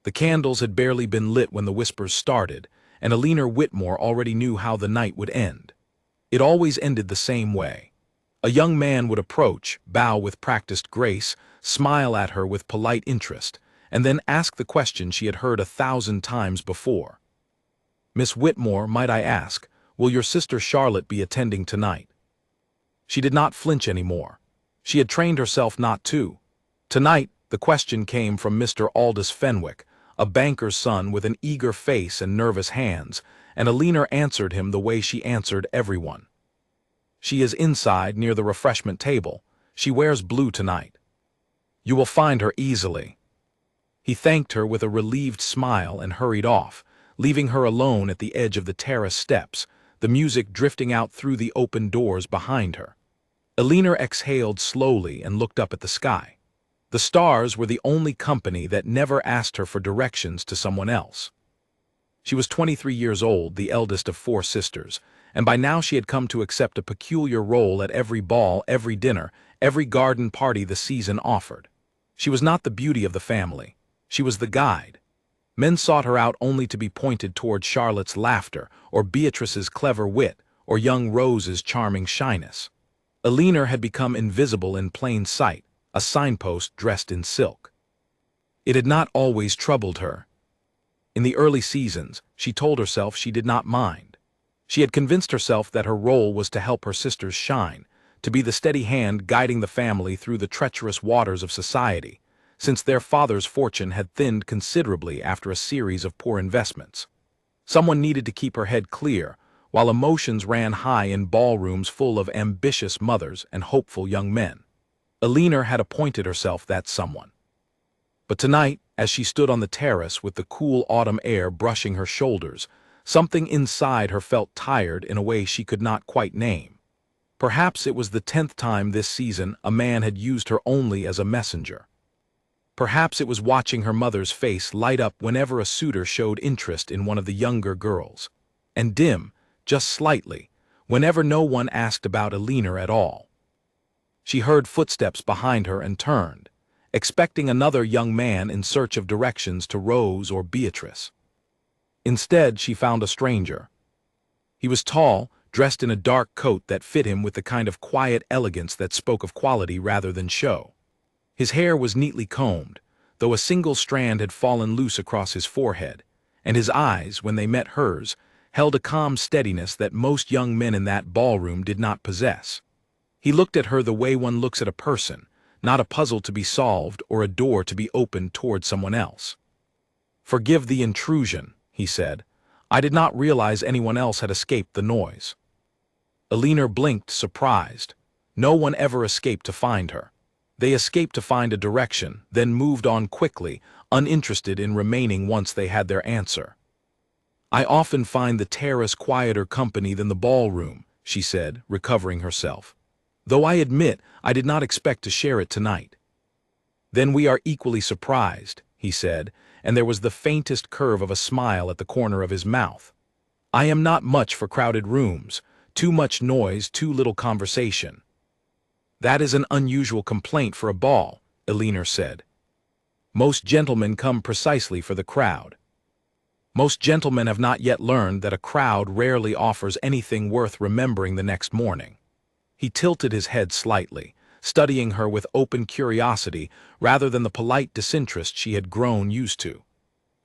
The candles had barely been lit when the whispers started, and Eleanor Whitmore already knew how the night would end. It always ended the same way. A young man would approach, bow with practiced grace, smile at her with polite interest, and then ask the question she had heard 1,000 times before. "Miss Whitmore, might I ask, will your sister Charlotte be attending tonight?" She did not flinch anymore. She had trained herself not to. Tonight, the question came from Mr. Aldous Fenwick, a banker's son with an eager face and nervous hands, and Eleanor answered him the way she answered everyone. "She is inside near the refreshment table. She wears blue tonight. You will find her easily." He thanked her with a relieved smile and hurried off, leaving her alone at the edge of the terrace steps, the music drifting out through the open doors behind her. Eleanor exhaled slowly and looked up at the sky. The stars were the only company that never asked her for directions to someone else. She was 23 years old, the eldest of 4 sisters, and by now she had come to accept a peculiar role at every ball, every dinner, every garden party the season offered. She was not the beauty of the family. She was the guide. Men sought her out only to be pointed toward Charlotte's laughter, or Beatrice's clever wit, or young Rose's charming shyness. Eleanor had become invisible in plain sight, a signpost dressed in silk. It had not always troubled her. In the early seasons, she told herself she did not mind. She had convinced herself that her role was to help her sisters shine, to be the steady hand guiding the family through the treacherous waters of society, since their father's fortune had thinned considerably after a series of poor investments. Someone needed to keep her head clear, while emotions ran high in ballrooms full of ambitious mothers and hopeful young men. Eleanor had appointed herself that someone. But tonight, as she stood on the terrace with the cool autumn air brushing her shoulders, something inside her felt tired in a way she could not quite name. Perhaps it was the 10th time this season a man had used her only as a messenger. Perhaps it was watching her mother's face light up whenever a suitor showed interest in one of the younger girls, and dim, just slightly, whenever no one asked about Eleanor at all. She heard footsteps behind her and turned, expecting another young man in search of directions to Rose or Beatrice. Instead, she found a stranger. He was tall, dressed in a dark coat that fit him with the kind of quiet elegance that spoke of quality rather than show. His hair was neatly combed, though a single strand had fallen loose across his forehead, and his eyes, when they met hers, held a calm steadiness that most young men in that ballroom did not possess. He looked at her the way one looks at a person, not a puzzle to be solved or a door to be opened toward someone else. "Forgive the intrusion," he said. "I did not realize anyone else had escaped the noise." Eleanor blinked, surprised. No one ever escaped to find her. They escaped to find a direction, then moved on quickly, uninterested in remaining once they had their answer. "I often find the terrace quieter company than the ballroom," she said, recovering herself. "Though I admit I did not expect to share it tonight." "Then we are equally surprised," he said, and there was the faintest curve of a smile at the corner of his mouth. "I am not much for crowded rooms, too much noise, too little conversation." "That is an unusual complaint for a ball," Eleanor said. "Most gentlemen come precisely for the crowd." "Most gentlemen have not yet learned that a crowd rarely offers anything worth remembering the next morning." He tilted his head slightly, studying her with open curiosity rather than the polite disinterest she had grown used to.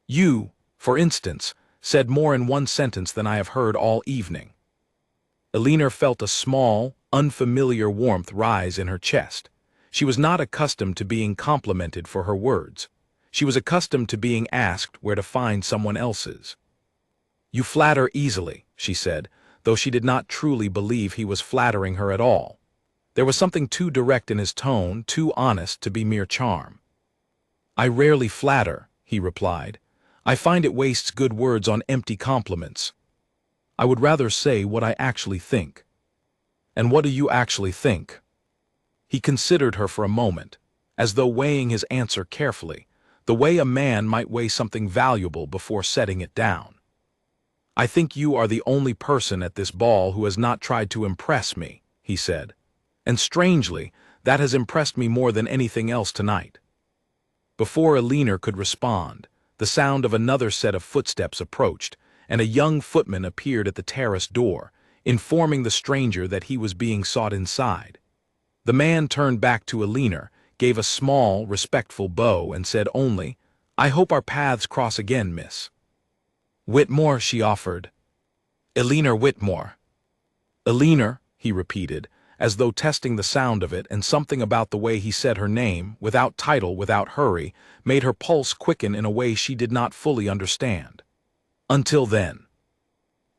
"You, for instance, said more in one sentence than I have heard all evening." Eleanor felt a small, unfamiliar warmth rise in her chest. She was not accustomed to being complimented for her words. She was accustomed to being asked where to find someone else's. "You flatter easily," she said, though she did not truly believe he was flattering her at all. There was something too direct in his tone, too honest to be mere charm. "I rarely flatter," he replied. "I find it wastes good words on empty compliments. I would rather say what I actually think." "And what do you actually think?" He considered her for a moment, as though weighing his answer carefully, the way a man might weigh something valuable before setting it down. "I think you are the only person at this ball who has not tried to impress me," he said. "And strangely, that has impressed me more than anything else tonight." Before Eleanor could respond, the sound of another set of footsteps approached, and a young footman appeared at the terrace door, informing the stranger that he was being sought inside. The man turned back to Elinor, gave a small, respectful bow, and said only, "I hope our paths cross again, miss." "Whitmore," she offered. "Elinor Whitmore." "Elinor," he repeated, as though testing the sound of it, and something about the way he said her name, without title, without hurry, made her pulse quicken in a way she did not fully understand. Until then.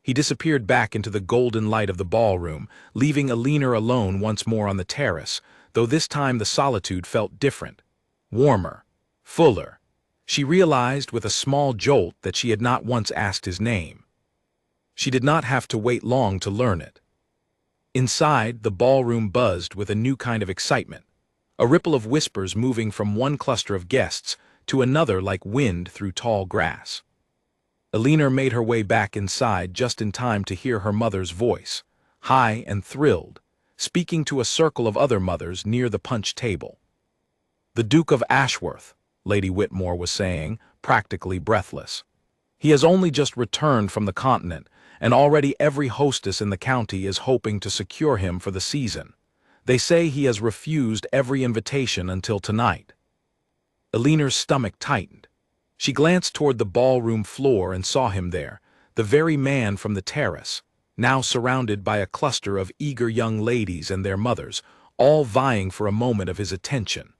He disappeared back into the golden light of the ballroom, leaving Elinor alone once more on the terrace, though this time the solitude felt different, warmer, fuller. She realized with a small jolt that she had not once asked his name. She did not have to wait long to learn it. Inside, the ballroom buzzed with a new kind of excitement, a ripple of whispers moving from one cluster of guests to another like wind through tall grass. Elinor made her way back inside just in time to hear her mother's voice, high and thrilled, speaking to a circle of other mothers near the punch table. "The Duke of Ashworth," Lady Whitmore was saying, practically breathless. "He has only just returned from the continent, and already every hostess in the county is hoping to secure him for the season. They say he has refused every invitation until tonight." Elinor's stomach tightened. She glanced toward the ballroom floor and saw him there, the very man from the terrace, now surrounded by a cluster of eager young ladies and their mothers, all vying for a moment of his attention.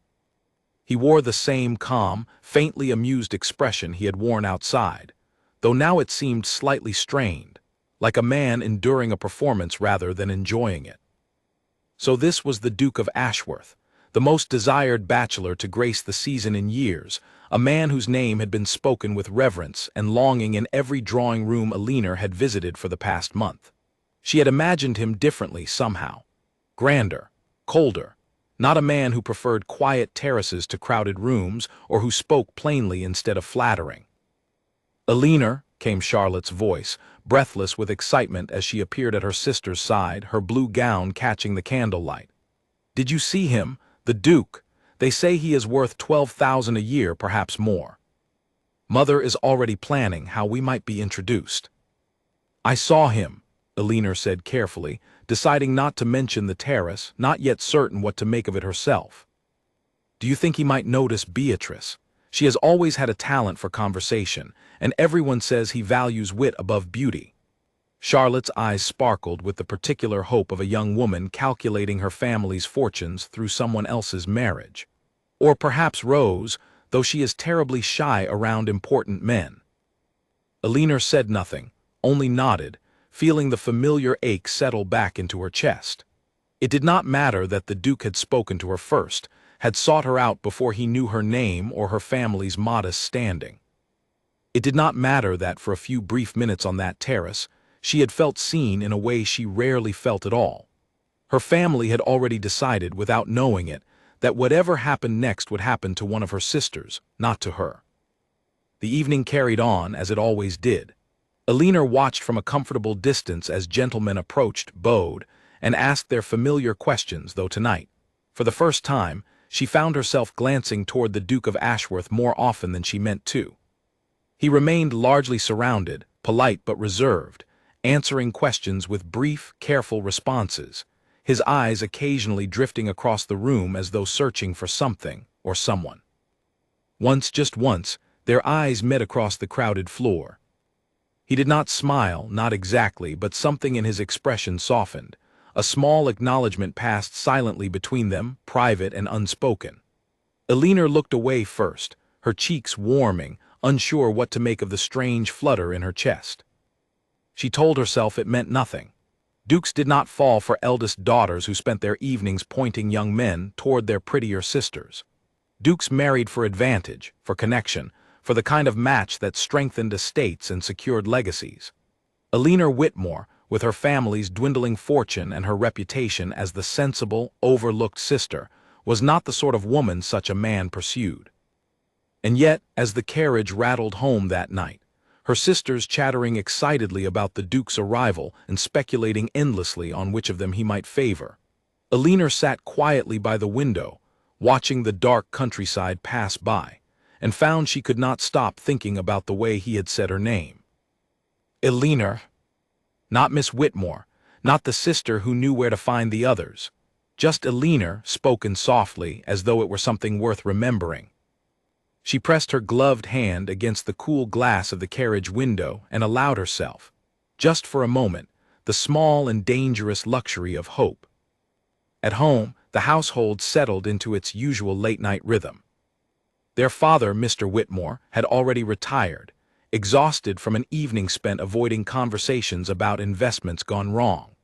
He wore the same calm, faintly amused expression he had worn outside, though now it seemed slightly strained, like a man enduring a performance rather than enjoying it. So this was the Duke of Ashworth, the most desired bachelor to grace the season in years, a man whose name had been spoken with reverence and longing in every drawing room Elinor had visited for the past month. She had imagined him differently somehow, grander, colder, not a man who preferred quiet terraces to crowded rooms or who spoke plainly instead of flattering. "Elinor," came Charlotte's voice, breathless with excitement as she appeared at her sister's side, her blue gown catching the candlelight. "Did you see him, the Duke? They say he is worth 12,000 a year, perhaps more. Mother is already planning how we might be introduced." "I saw him," Elinor said carefully, deciding not to mention the terrace, not yet certain what to make of it herself. "Do you think he might notice Beatrice? She has always had a talent for conversation, and everyone says he values wit above beauty." Charlotte's eyes sparkled with the particular hope of a young woman calculating her family's fortunes through someone else's marriage. Or perhaps Rose, though she is terribly shy around important men. Elinor said nothing, only nodded, feeling the familiar ache settle back into her chest. It did not matter that the Duke had spoken to her first, had sought her out before he knew her name or her family's modest standing. It did not matter that for a few brief minutes on that terrace, she had felt seen in a way she rarely felt at all. Her family had already decided, without knowing it, that whatever happened next would happen to one of her sisters, not to her. The evening carried on, as it always did. Elinor watched from a comfortable distance as gentlemen approached, bowed, and asked their familiar questions, though tonight, for the first time, she found herself glancing toward the Duke of Ashworth more often than she meant to. He remained largely surrounded, polite but reserved, answering questions with brief, careful responses, his eyes occasionally drifting across the room as though searching for something or someone. Once, just once, their eyes met across the crowded floor. He did not smile, not exactly, but something in his expression softened. A small acknowledgement passed silently between them, private and unspoken. Elinor looked away first, her cheeks warming, unsure what to make of the strange flutter in her chest. She told herself it meant nothing. Dukes did not fall for eldest daughters who spent their evenings pointing young men toward their prettier sisters. Dukes married for advantage, for connection, for the kind of match that strengthened estates and secured legacies. Elinor Whitmore, with her family's dwindling fortune and her reputation as the sensible, overlooked sister, was not the sort of woman such a man pursued. And yet, as the carriage rattled home that night, her sisters chattering excitedly about the Duke's arrival and speculating endlessly on which of them he might favor, Elinor sat quietly by the window, watching the dark countryside pass by, and found she could not stop thinking about the way he had said her name. Elinor. Not Miss Whitmore, not the sister who knew where to find the others. Just Elinor, spoken softly, as though it were something worth remembering. She pressed her gloved hand against the cool glass of the carriage window and allowed herself, just for a moment, the small and dangerous luxury of hope. At home, the household settled into its usual late-night rhythm. Their father, Mr. Whitmore, had already retired, exhausted from an evening spent avoiding conversations about investments gone wrong.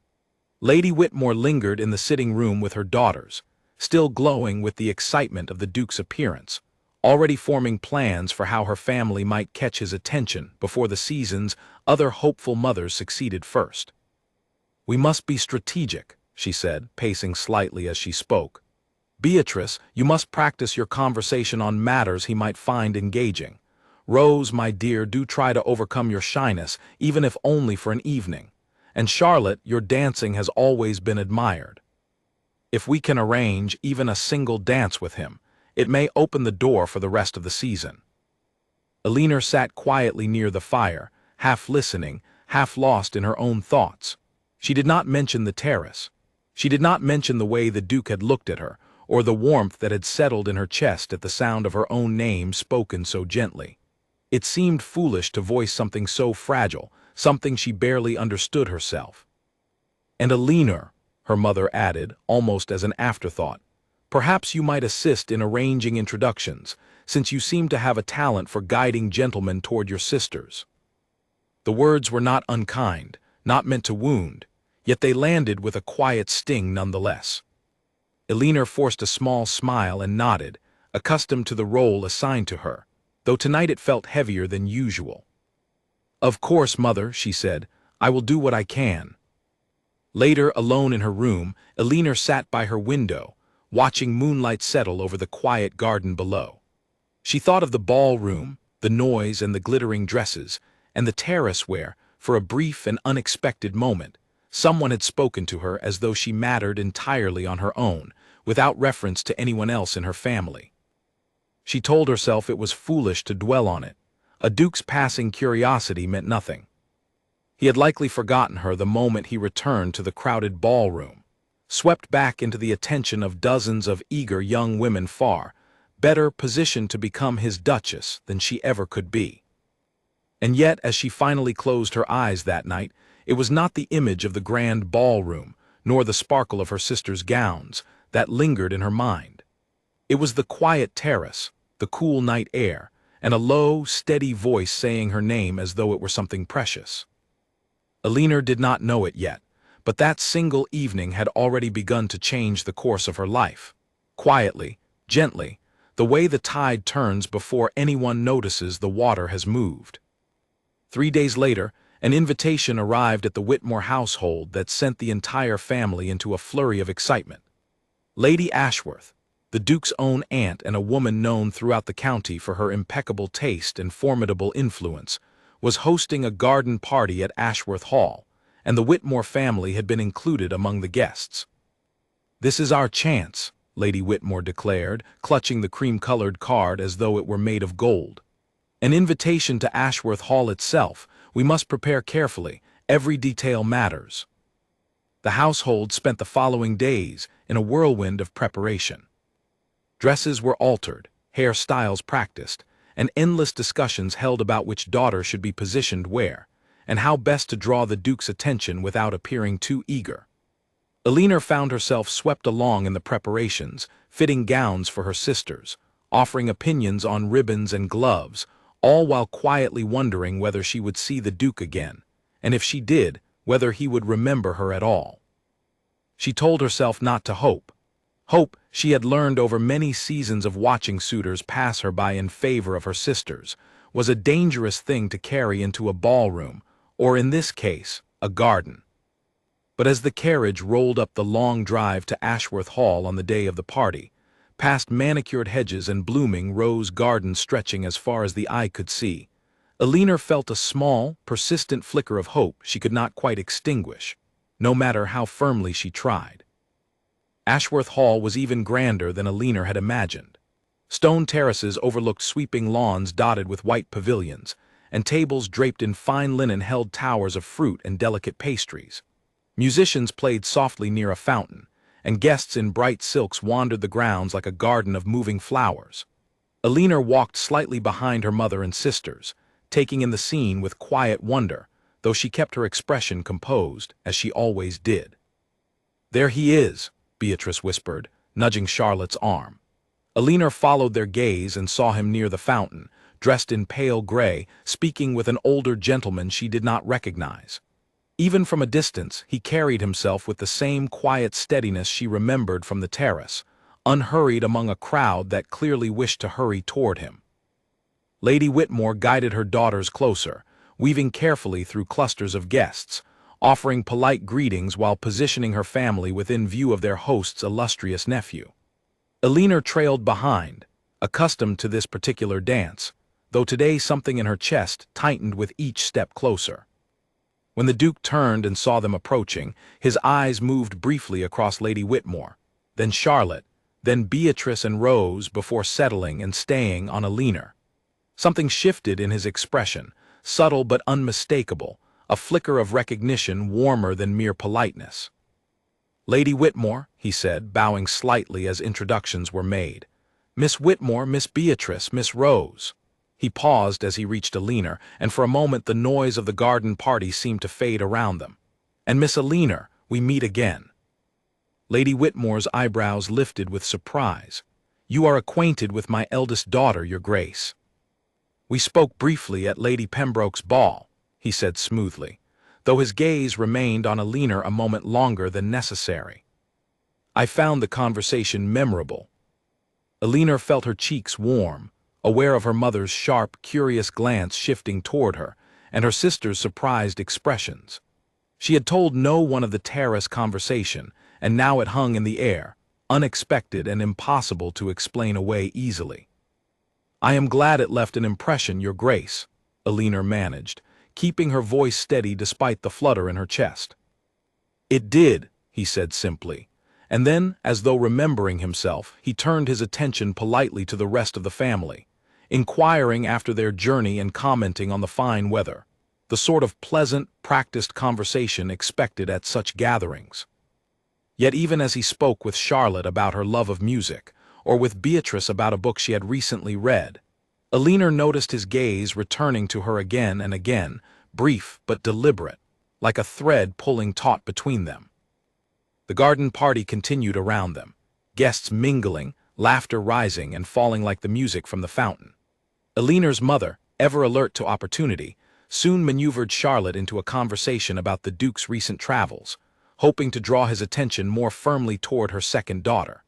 Lady Whitmore lingered in the sitting room with her daughters, still glowing with the excitement of the Duke's appearance, already forming plans for how her family might catch his attention before the season's other hopeful mothers succeeded first. "We must be strategic," she said, pacing slightly as she spoke. "Beatrice, you must practice your conversation on matters he might find engaging. Rose, my dear, do try to overcome your shyness, even if only for an evening. And Charlotte, your dancing has always been admired. If we can arrange even a single dance with him, it may open the door for the rest of the season." Elinor sat quietly near the fire, half listening, half lost in her own thoughts. She did not mention the terrace. She did not mention the way the Duke had looked at her, or the warmth that had settled in her chest at the sound of her own name spoken so gently. It seemed foolish to voice something so fragile, something she barely understood herself. "And Elinor," her mother added, almost as an afterthought, "perhaps you might assist in arranging introductions, since you seem to have a talent for guiding gentlemen toward your sisters." The words were not unkind, not meant to wound, yet they landed with a quiet sting nonetheless. Elinor forced a small smile and nodded, accustomed to the role assigned to her, though tonight it felt heavier than usual. "Of course, Mother," she said, "I will do what I can." Later, alone in her room, Elinor sat by her window, watching moonlight settle over the quiet garden below. She thought of the ballroom, the noise and the glittering dresses, and the terrace where, for a brief and unexpected moment, someone had spoken to her as though she mattered entirely on her own, without reference to anyone else in her family. She told herself it was foolish to dwell on it. A Duke's passing curiosity meant nothing. He had likely forgotten her the moment he returned to the crowded ballroom, swept back into the attention of dozens of eager young women far better positioned to become his duchess than she ever could be. And yet, as she finally closed her eyes that night, it was not the image of the grand ballroom, nor the sparkle of her sister's gowns, that lingered in her mind. It was the quiet terrace, the cool night air, and a low, steady voice saying her name as though it were something precious. Elinor did not know it yet, but that single evening had already begun to change the course of her life. Quietly, gently, the way the tide turns before anyone notices the water has moved. 3 days later, an invitation arrived at the Whitmore household that sent the entire family into a flurry of excitement. Lady Ashworth, the Duke's own aunt and a woman known throughout the county for her impeccable taste and formidable influence, was hosting a garden party at Ashworth Hall, and the Whitmore family had been included among the guests. "This is our chance," Lady Whitmore declared, clutching the cream-colored card as though it were made of gold. "An invitation to Ashworth Hall itself. We must prepare carefully. Every detail matters." The household spent the following days in a whirlwind of preparation. Dresses were altered, hairstyles practiced, and endless discussions held about which daughter should be positioned where, and how best to draw the Duke's attention without appearing too eager. Elinor found herself swept along in the preparations, fitting gowns for her sisters, offering opinions on ribbons and gloves, all while quietly wondering whether she would see the Duke again, and if she did, whether he would remember her at all. She told herself not to hope. Hope, she had learned over many seasons of watching suitors pass her by in favor of her sisters, was a dangerous thing to carry into a ballroom, or in this case, a garden. But as the carriage rolled up the long drive to Ashworth Hall on the day of the party, past manicured hedges and blooming rose gardens stretching as far as the eye could see, Elinor felt a small, persistent flicker of hope she could not quite extinguish, no matter how firmly she tried. Ashworth Hall was even grander than Elinor had imagined. Stone terraces overlooked sweeping lawns dotted with white pavilions, and tables draped in fine linen held towers of fruit and delicate pastries. Musicians played softly near a fountain, and guests in bright silks wandered the grounds like a garden of moving flowers. Alina walked slightly behind her mother and sisters, taking in the scene with quiet wonder, though she kept her expression composed, as she always did. "There he is," Beatrice whispered, nudging Charlotte's arm. Alina followed their gaze and saw him near the fountain, dressed in pale gray, speaking with an older gentleman she did not recognize. Even from a distance, he carried himself with the same quiet steadiness she remembered from the terrace, unhurried among a crowd that clearly wished to hurry toward him. Lady Whitmore guided her daughters closer, weaving carefully through clusters of guests, offering polite greetings while positioning her family within view of their host's illustrious nephew. Alina trailed behind, accustomed to this particular dance, though today something in her chest tightened with each step closer. When the Duke turned and saw them approaching, his eyes moved briefly across Lady Whitmore, then Charlotte, then Beatrice and Rose before settling and staying on Alina. Something shifted in his expression, subtle but unmistakable, a flicker of recognition warmer than mere politeness. "Lady Whitmore," he said, bowing slightly as introductions were made. "Miss Whitmore, Miss Beatrice, Miss Rose." He paused as he reached Alina, and for a moment the noise of the garden party seemed to fade around them. "And Miss Alina, we meet again." Lady Whitmore's eyebrows lifted with surprise. "You are acquainted with my eldest daughter, Your Grace." "We spoke briefly at Lady Pembroke's ball," he said smoothly, though his gaze remained on Alina a moment longer than necessary. "I found the conversation memorable." Alina felt her cheeks warm, aware of her mother's sharp, curious glance shifting toward her, and her sister's surprised expressions. She had told no one of the terrace conversation, and now it hung in the air, unexpected and impossible to explain away easily. "I am glad it left an impression, Your Grace," Alina managed, keeping her voice steady despite the flutter in her chest. "It did," he said simply, and then, as though remembering himself, he turned his attention politely to the rest of the family, inquiring after their journey and commenting on the fine weather, the sort of pleasant, practiced conversation expected at such gatherings. Yet even as he spoke with Charlotte about her love of music, or with Beatrice about a book she had recently read, Alina noticed his gaze returning to her again and again, brief but deliberate, like a thread pulling taut between them. The garden party continued around them, guests mingling, laughter rising and falling like the music from the fountain. Alina's mother, ever alert to opportunity, soon maneuvered Charlotte into a conversation about the Duke's recent travels, hoping to draw his attention more firmly toward her second daughter.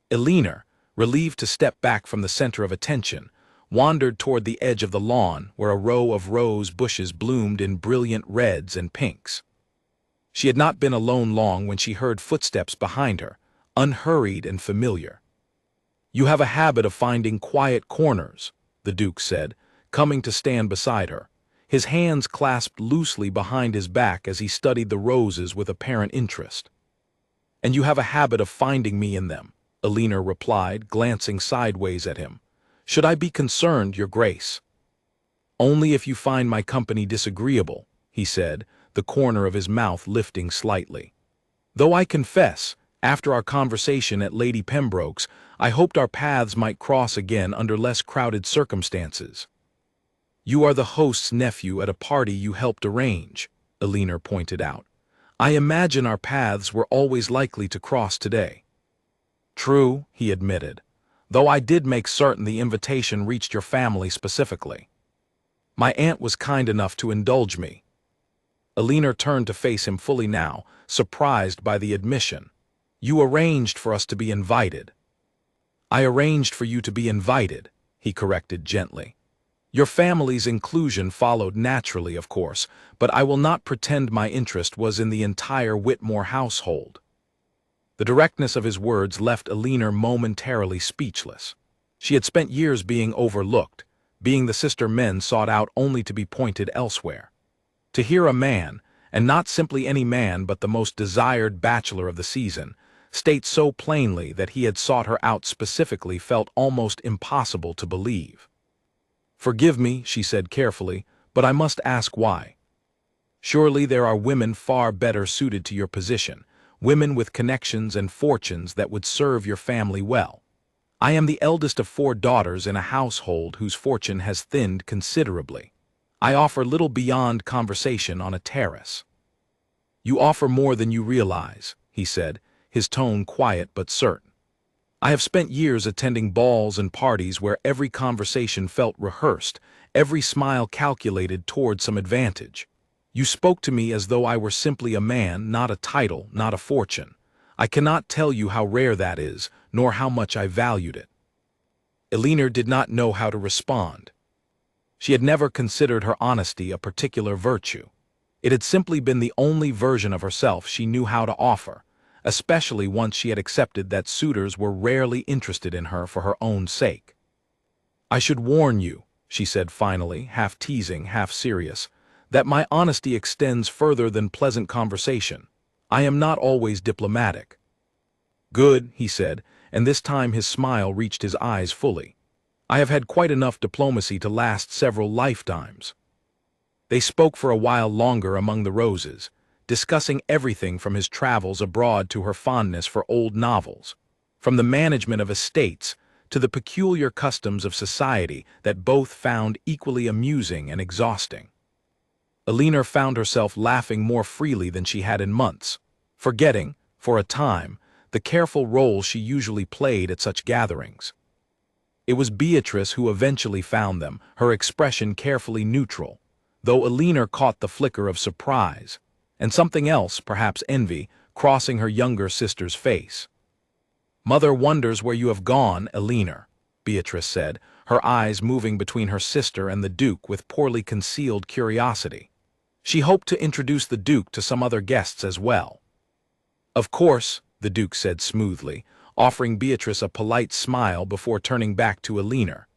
Alina, relieved to step back from the center of attention, wandered toward the edge of the lawn where a row of rose bushes bloomed in brilliant reds and pinks. She had not been alone long when she heard footsteps behind her, unhurried and familiar. "You have a habit of finding quiet corners," the Duke said, coming to stand beside her, his hands clasped loosely behind his back as he studied the roses with apparent interest. "And you have a habit of finding me in them," Alina replied, glancing sideways at him. "Should I be concerned, Your Grace?" "Only if you find my company disagreeable," he said, the corner of his mouth lifting slightly. "Though I confess, after our conversation at Lady Pembroke's, I hoped our paths might cross again under less crowded circumstances." "You are the host's nephew at a party you helped arrange," Alina pointed out. "I imagine our paths were always likely to cross today." "True," he admitted, "though I did make certain the invitation reached your family specifically. My aunt was kind enough to indulge me." Alina turned to face him fully now, surprised by the admission. "You arranged for us to be invited." "I arranged for you to be invited," he corrected gently. "Your family's inclusion followed naturally, of course, but I will not pretend my interest was in the entire Whitmore household." The directness of his words left Alina momentarily speechless. She had spent years being overlooked, being the sister men sought out only to be pointed elsewhere. To hear a man, and not simply any man but the most desired bachelor of the season, state so plainly that he had sought her out specifically felt almost impossible to believe. "Forgive me," she said carefully, "but I must ask why. Surely there are women far better suited to your position, women with connections and fortunes that would serve your family well. I am the eldest of 4 daughters in a household whose fortune has thinned considerably. I offer little beyond conversation on a terrace." "You offer more than you realize," he said, his tone quiet but certain. "I have spent years attending balls and parties where every conversation felt rehearsed, every smile calculated toward some advantage. You spoke to me as though I were simply a man, not a title, not a fortune. I cannot tell you how rare that is, nor how much I valued it." Elinor did not know how to respond. She had never considered her honesty a particular virtue. It had simply been the only version of herself she knew how to offer, especially once she had accepted that suitors were rarely interested in her for her own sake. "I should warn you," she said finally, half teasing, half serious, "that my honesty extends further than pleasant conversation. I am not always diplomatic." "Good," he said, and this time his smile reached his eyes fully. "I have had quite enough diplomacy to last several lifetimes." They spoke for a while longer among the roses, discussing everything from his travels abroad to her fondness for old novels, from the management of estates to the peculiar customs of society that both found equally amusing and exhausting. Elinor found herself laughing more freely than she had in months, forgetting, for a time, the careful role she usually played at such gatherings. It was Beatrice who eventually found them, her expression carefully neutral, though Elinor caught the flicker of surprise, and something else, perhaps envy, crossing her younger sister's face. "Mother wonders where you have gone, Elinor," Beatrice said, her eyes moving between her sister and the Duke with poorly concealed curiosity. She hoped to introduce the Duke to some other guests as well. "Of course," the Duke said smoothly, offering Beatrice a polite smile before turning back to Elinor.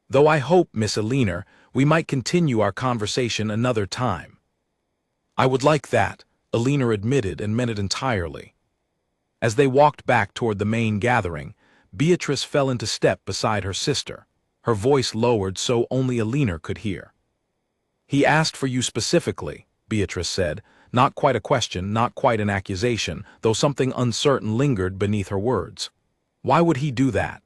"Though I hope, Miss Elinor, we might continue our conversation another time." "I would like that," Elinor admitted and meant it entirely. As they walked back toward the main gathering, Beatrice fell into step beside her sister, her voice lowered so only Elinor could hear. "He asked for you specifically," Beatrice said, not quite a question, not quite an accusation, though something uncertain lingered beneath her words. "Why would he do that?"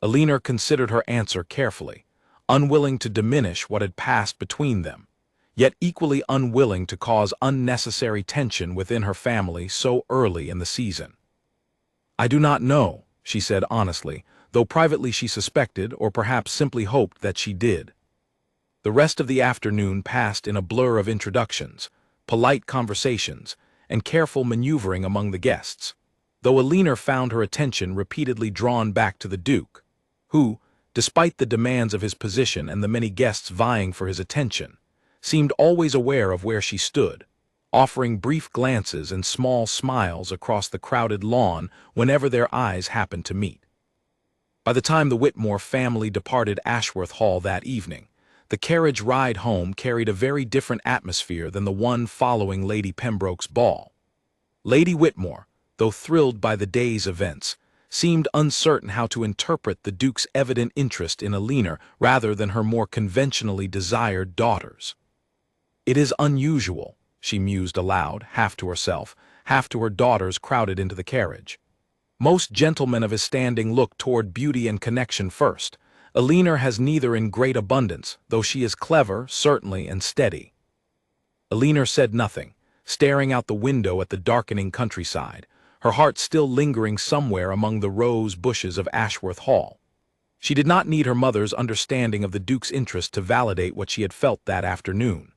Elinor considered her answer carefully, unwilling to diminish what had passed between them, yet equally unwilling to cause unnecessary tension within her family so early in the season. "I do not know," she said honestly, though privately she suspected, or perhaps simply hoped that she did. The rest of the afternoon passed in a blur of introductions, polite conversations, and careful maneuvering among the guests, though Elinor found her attention repeatedly drawn back to the Duke, who, despite the demands of his position and the many guests vying for his attention, seemed always aware of where she stood, offering brief glances and small smiles across the crowded lawn whenever their eyes happened to meet. By the time the Whitmore family departed Ashworth Hall that evening, the carriage ride home carried a very different atmosphere than the one following Lady Pembroke's ball. Lady Whitmore, though thrilled by the day's events, seemed uncertain how to interpret the Duke's evident interest in Elinor rather than her more conventionally desired daughters. "It is unusual," she mused aloud, half to herself, half to her daughters crowded into the carriage. "Most gentlemen of his standing look toward beauty and connection first. Elinor has neither in great abundance, though she is clever, certainly, and steady." Elinor said nothing, staring out the window at the darkening countryside, her heart still lingering somewhere among the rose bushes of Ashworth Hall. She did not need her mother's understanding of the Duke's interest to validate what she had felt that afternoon.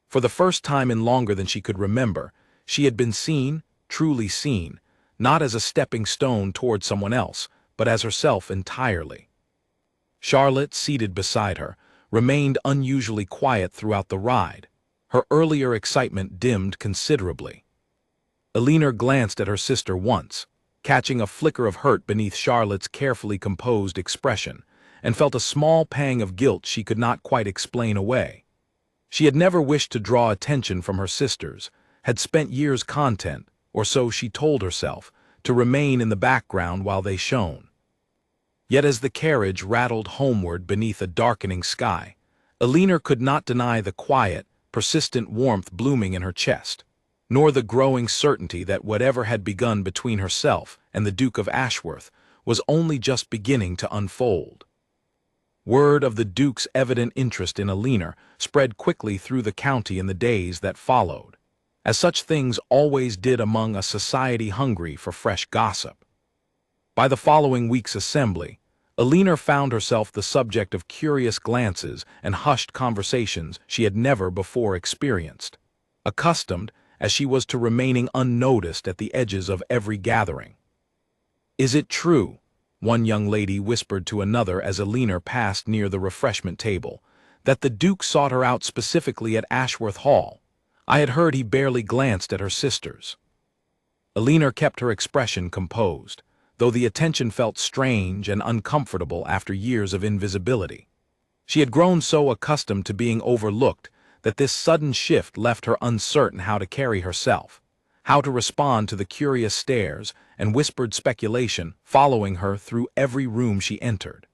For the first time in longer than she could remember, she had been seen, truly seen, not as a stepping stone toward someone else, but as herself entirely. Charlotte, seated beside her, remained unusually quiet throughout the ride, her earlier excitement dimmed considerably. Elinor glanced at her sister once, catching a flicker of hurt beneath Charlotte's carefully composed expression, and felt a small pang of guilt she could not quite explain away. She had never wished to draw attention from her sisters, had spent years content, or so she told herself, to remain in the background while they shone. Yet as the carriage rattled homeward beneath a darkening sky, Elinor could not deny the quiet, persistent warmth blooming in her chest, nor the growing certainty that whatever had begun between herself and the Duke of Ashworth was only just beginning to unfold. Word of the Duke's evident interest in Elinor spread quickly through the county in the days that followed, as such things always did among a society hungry for fresh gossip. By the following week's assembly, Elinor found herself the subject of curious glances and hushed conversations she had never before experienced, accustomed as she was to remaining unnoticed at the edges of every gathering. "Is it true," one young lady whispered to another as Elinor passed near the refreshment table, "that the Duke sought her out specifically at Ashworth Hall? I had heard he barely glanced at her sisters." Elinor kept her expression composed, though the attention felt strange and uncomfortable after years of invisibility. She had grown so accustomed to being overlooked that this sudden shift left her uncertain how to carry herself, how to respond to the curious stares and whispered speculation following her through every room she entered.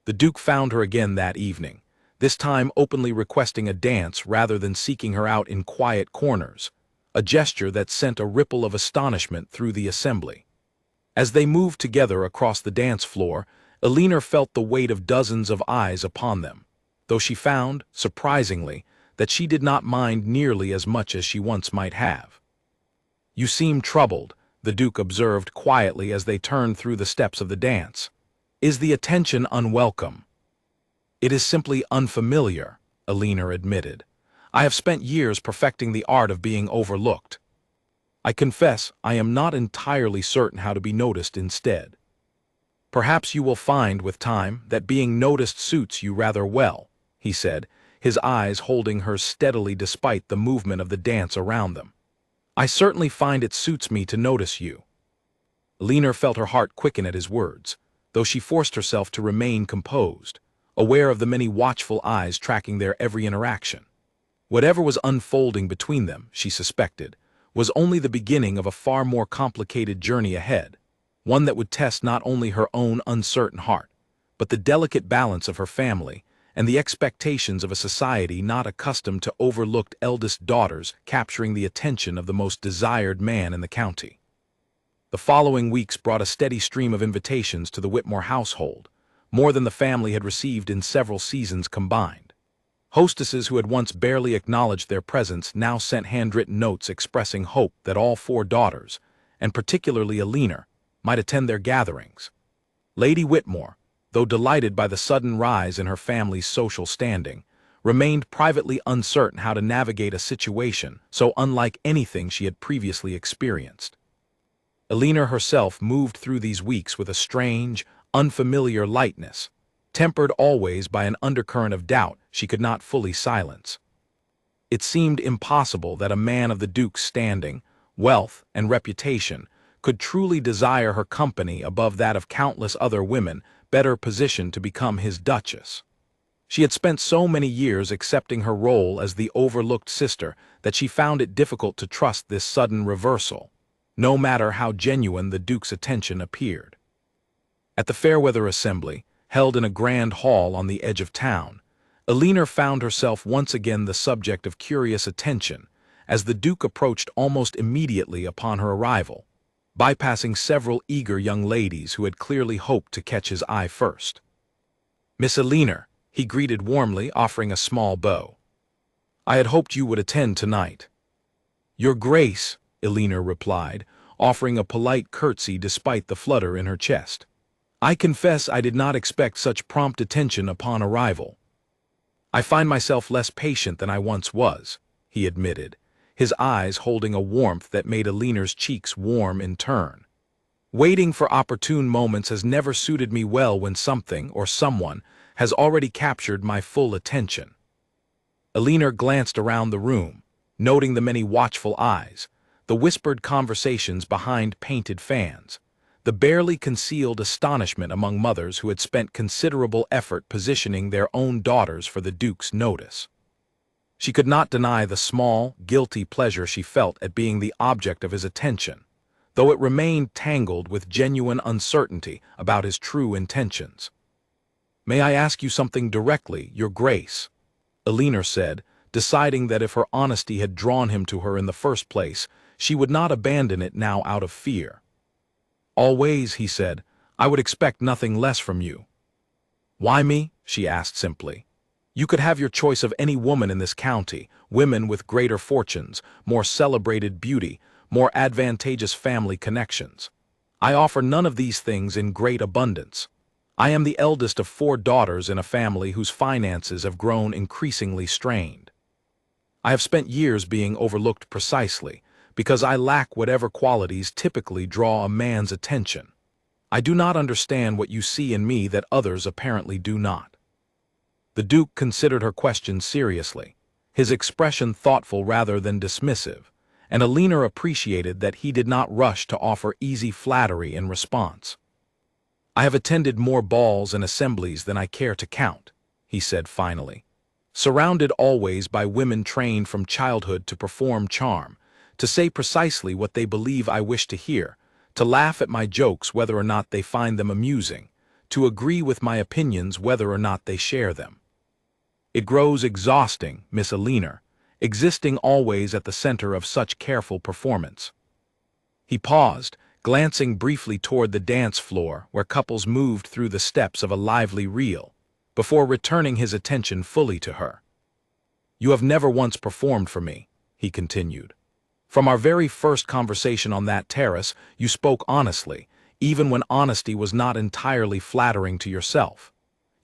The Duke found her again that evening, this time openly requesting a dance rather than seeking her out in quiet corners, a gesture that sent a ripple of astonishment through the assembly. As they moved together across the dance floor, Elinor felt the weight of dozens of eyes upon them, though she found, surprisingly, that she did not mind nearly as much as she once might have. "You seem troubled," the Duke observed quietly as they turned through the steps of the dance. "Is the attention unwelcome?" "It is simply unfamiliar," Elinor admitted. "I have spent years perfecting the art of being overlooked. I confess I am not entirely certain how to be noticed instead." "Perhaps you will find with time that being noticed suits you rather well," he said, his eyes holding hers steadily despite the movement of the dance around them. "I certainly find it suits me to notice you." Elinor felt her heart quicken at his words, though she forced herself to remain composed, aware of the many watchful eyes tracking their every interaction. Whatever was unfolding between them, she suspected, was only the beginning of a far more complicated journey ahead, one that would test not only her own uncertain heart, but the delicate balance of her family and the expectations of a society not accustomed to overlooked eldest daughters capturing the attention of the most desired man in the county. The following weeks brought a steady stream of invitations to the Whitmore household, more than the family had received in several seasons combined. Hostesses who had once barely acknowledged their presence now sent handwritten notes expressing hope that all four daughters, and particularly Elinor, might attend their gatherings. Lady Whitmore, though delighted by the sudden rise in her family's social standing, remained privately uncertain how to navigate a situation so unlike anything she had previously experienced. Elinor herself moved through these weeks with a strange, unfamiliar lightness, tempered always by an undercurrent of doubt she could not fully silence. It seemed impossible that a man of the Duke's standing, wealth, and reputation could truly desire her company above that of countless other women better positioned to become his duchess. She had spent so many years accepting her role as the overlooked sister that she found it difficult to trust this sudden reversal, no matter how genuine the Duke's attention appeared. At the Fairweather Assembly, held in a grand hall on the edge of town, Elinor found herself once again the subject of curious attention as the Duke approached almost immediately upon her arrival, bypassing several eager young ladies who had clearly hoped to catch his eye first. "Miss Elinor," he greeted warmly, offering a small bow. "I had hoped you would attend tonight." "Your Grace," Elinor replied, offering a polite curtsy despite the flutter in her chest. "I confess I did not expect such prompt attention upon arrival." "I find myself less patient than I once was," he admitted, his eyes holding a warmth that made Elinor's cheeks warm in turn. "Waiting for opportune moments has never suited me well when something or someone has already captured my full attention." Elinor glanced around the room, noting the many watchful eyes, the whispered conversations behind painted fans, the barely concealed astonishment among mothers who had spent considerable effort positioning their own daughters for the Duke's notice. She could not deny the small, guilty pleasure she felt at being the object of his attention, though it remained tangled with genuine uncertainty about his true intentions. "May I ask you something directly, Your Grace?" Elinor said, deciding that if her honesty had drawn him to her in the first place, she would not abandon it now out of fear. "Always," he said, "I would expect nothing less from you." "Why me?" she asked simply. "You could have your choice of any woman in this county, women with greater fortunes, more celebrated beauty, more advantageous family connections. I offer none of these things in great abundance. I am the eldest of 4 daughters in a family whose finances have grown increasingly strained. I have spent years being overlooked precisely because I lack whatever qualities typically draw a man's attention. I do not understand what you see in me that others apparently do not." The Duke considered her question seriously, his expression thoughtful rather than dismissive, and Elinor appreciated that he did not rush to offer easy flattery in response. "I have attended more balls and assemblies than I care to count," he said finally. "Surrounded always by women trained from childhood to perform charm, to say precisely what they believe I wish to hear, to laugh at my jokes whether or not they find them amusing, to agree with my opinions whether or not they share them. It grows exhausting, Miss Elinor, existing always at the center of such careful performance." He paused, glancing briefly toward the dance floor where couples moved through the steps of a lively reel, before returning his attention fully to her. "You have never once performed for me," he continued. "From our very first conversation on that terrace, you spoke honestly, even when honesty was not entirely flattering to yourself.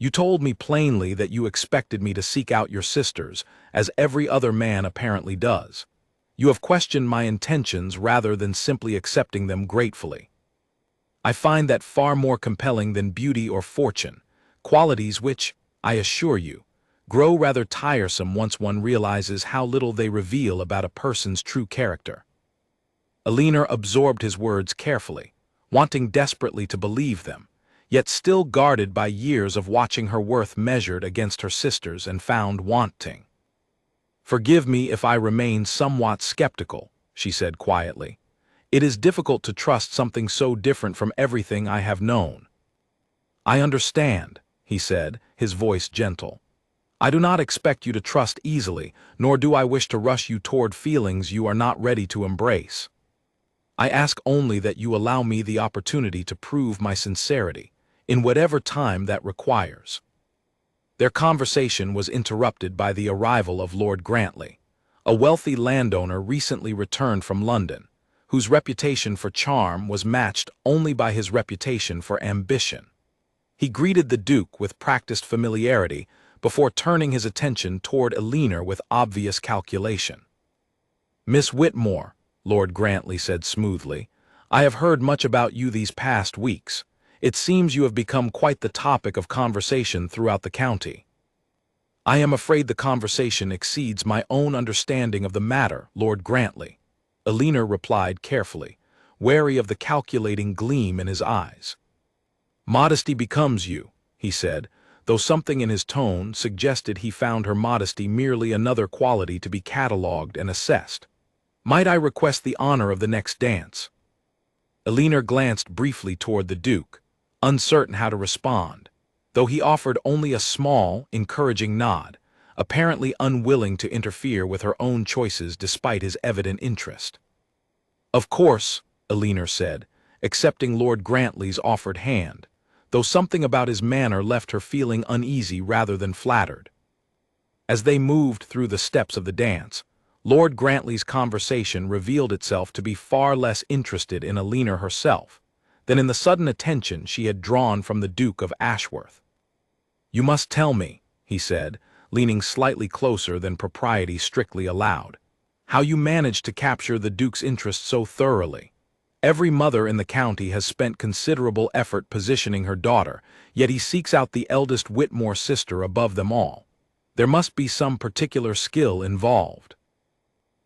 You told me plainly that you expected me to seek out your sisters, as every other man apparently does. You have questioned my intentions rather than simply accepting them gratefully. I find that far more compelling than beauty or fortune, qualities which, I assure you, grow rather tiresome once one realizes how little they reveal about a person's true character." Elinor absorbed his words carefully, wanting desperately to believe them, yet still guarded by years of watching her worth measured against her sisters and found wanting. "Forgive me if I remain somewhat skeptical," she said quietly. "It is difficult to trust something so different from everything I have known." "I understand," he said, his voice gentle. "I do not expect you to trust easily, nor do I wish to rush you toward feelings you are not ready to embrace. I ask only that you allow me the opportunity to prove my sincerity, in whatever time that requires." Their conversation was interrupted by the arrival of Lord Grantley, a wealthy landowner recently returned from London, whose reputation for charm was matched only by his reputation for ambition. He greeted the Duke with practiced familiarity before turning his attention toward Elinor with obvious calculation. "Miss Whitmore," Lord Grantley said smoothly, "I have heard much about you these past weeks. It seems you have become quite the topic of conversation throughout the county." "I am afraid the conversation exceeds my own understanding of the matter, Lord Grantley," Elinor replied carefully, wary of the calculating gleam in his eyes. "Modesty becomes you," he said, though something in his tone suggested he found her modesty merely another quality to be catalogued and assessed. "Might I request the honor of the next dance?" Elinor glanced briefly toward the Duke, uncertain how to respond, though he offered only a small, encouraging nod, apparently unwilling to interfere with her own choices despite his evident interest. "Of course," Elinor said, accepting Lord Grantley's offered hand, though something about his manner left her feeling uneasy rather than flattered. As they moved through the steps of the dance, Lord Grantley's conversation revealed itself to be far less interested in Elinor herself than in the sudden attention she had drawn from the Duke of Ashworth. "You must tell me," he said, leaning slightly closer than propriety strictly allowed, "how you managed to capture the Duke's interest so thoroughly. Every mother in the county has spent considerable effort positioning her daughter, yet he seeks out the eldest Whitmore sister above them all. There must be some particular skill involved."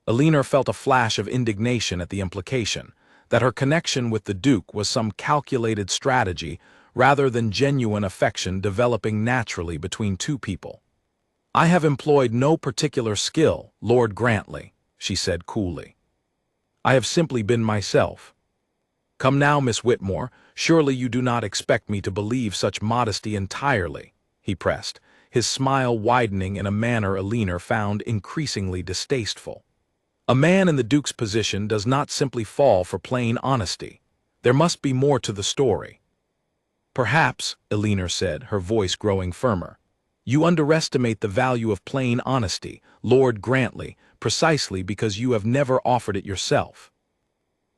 Elinor felt a flash of indignation at the implication that her connection with the Duke was some calculated strategy rather than genuine affection developing naturally between two people. "I have employed no particular skill, Lord Grantley," she said coolly. "I have simply been myself. Come now, Miss Whitmore, surely you do not expect me to believe such modesty entirely, he pressed, his smile widening in a manner Alina found increasingly distasteful. A man in the Duke's position does not simply fall for plain honesty. There must be more to the story. Perhaps, Alina said, her voice growing firmer, you underestimate the value of plain honesty, Lord Grantley, precisely because you have never offered it yourself.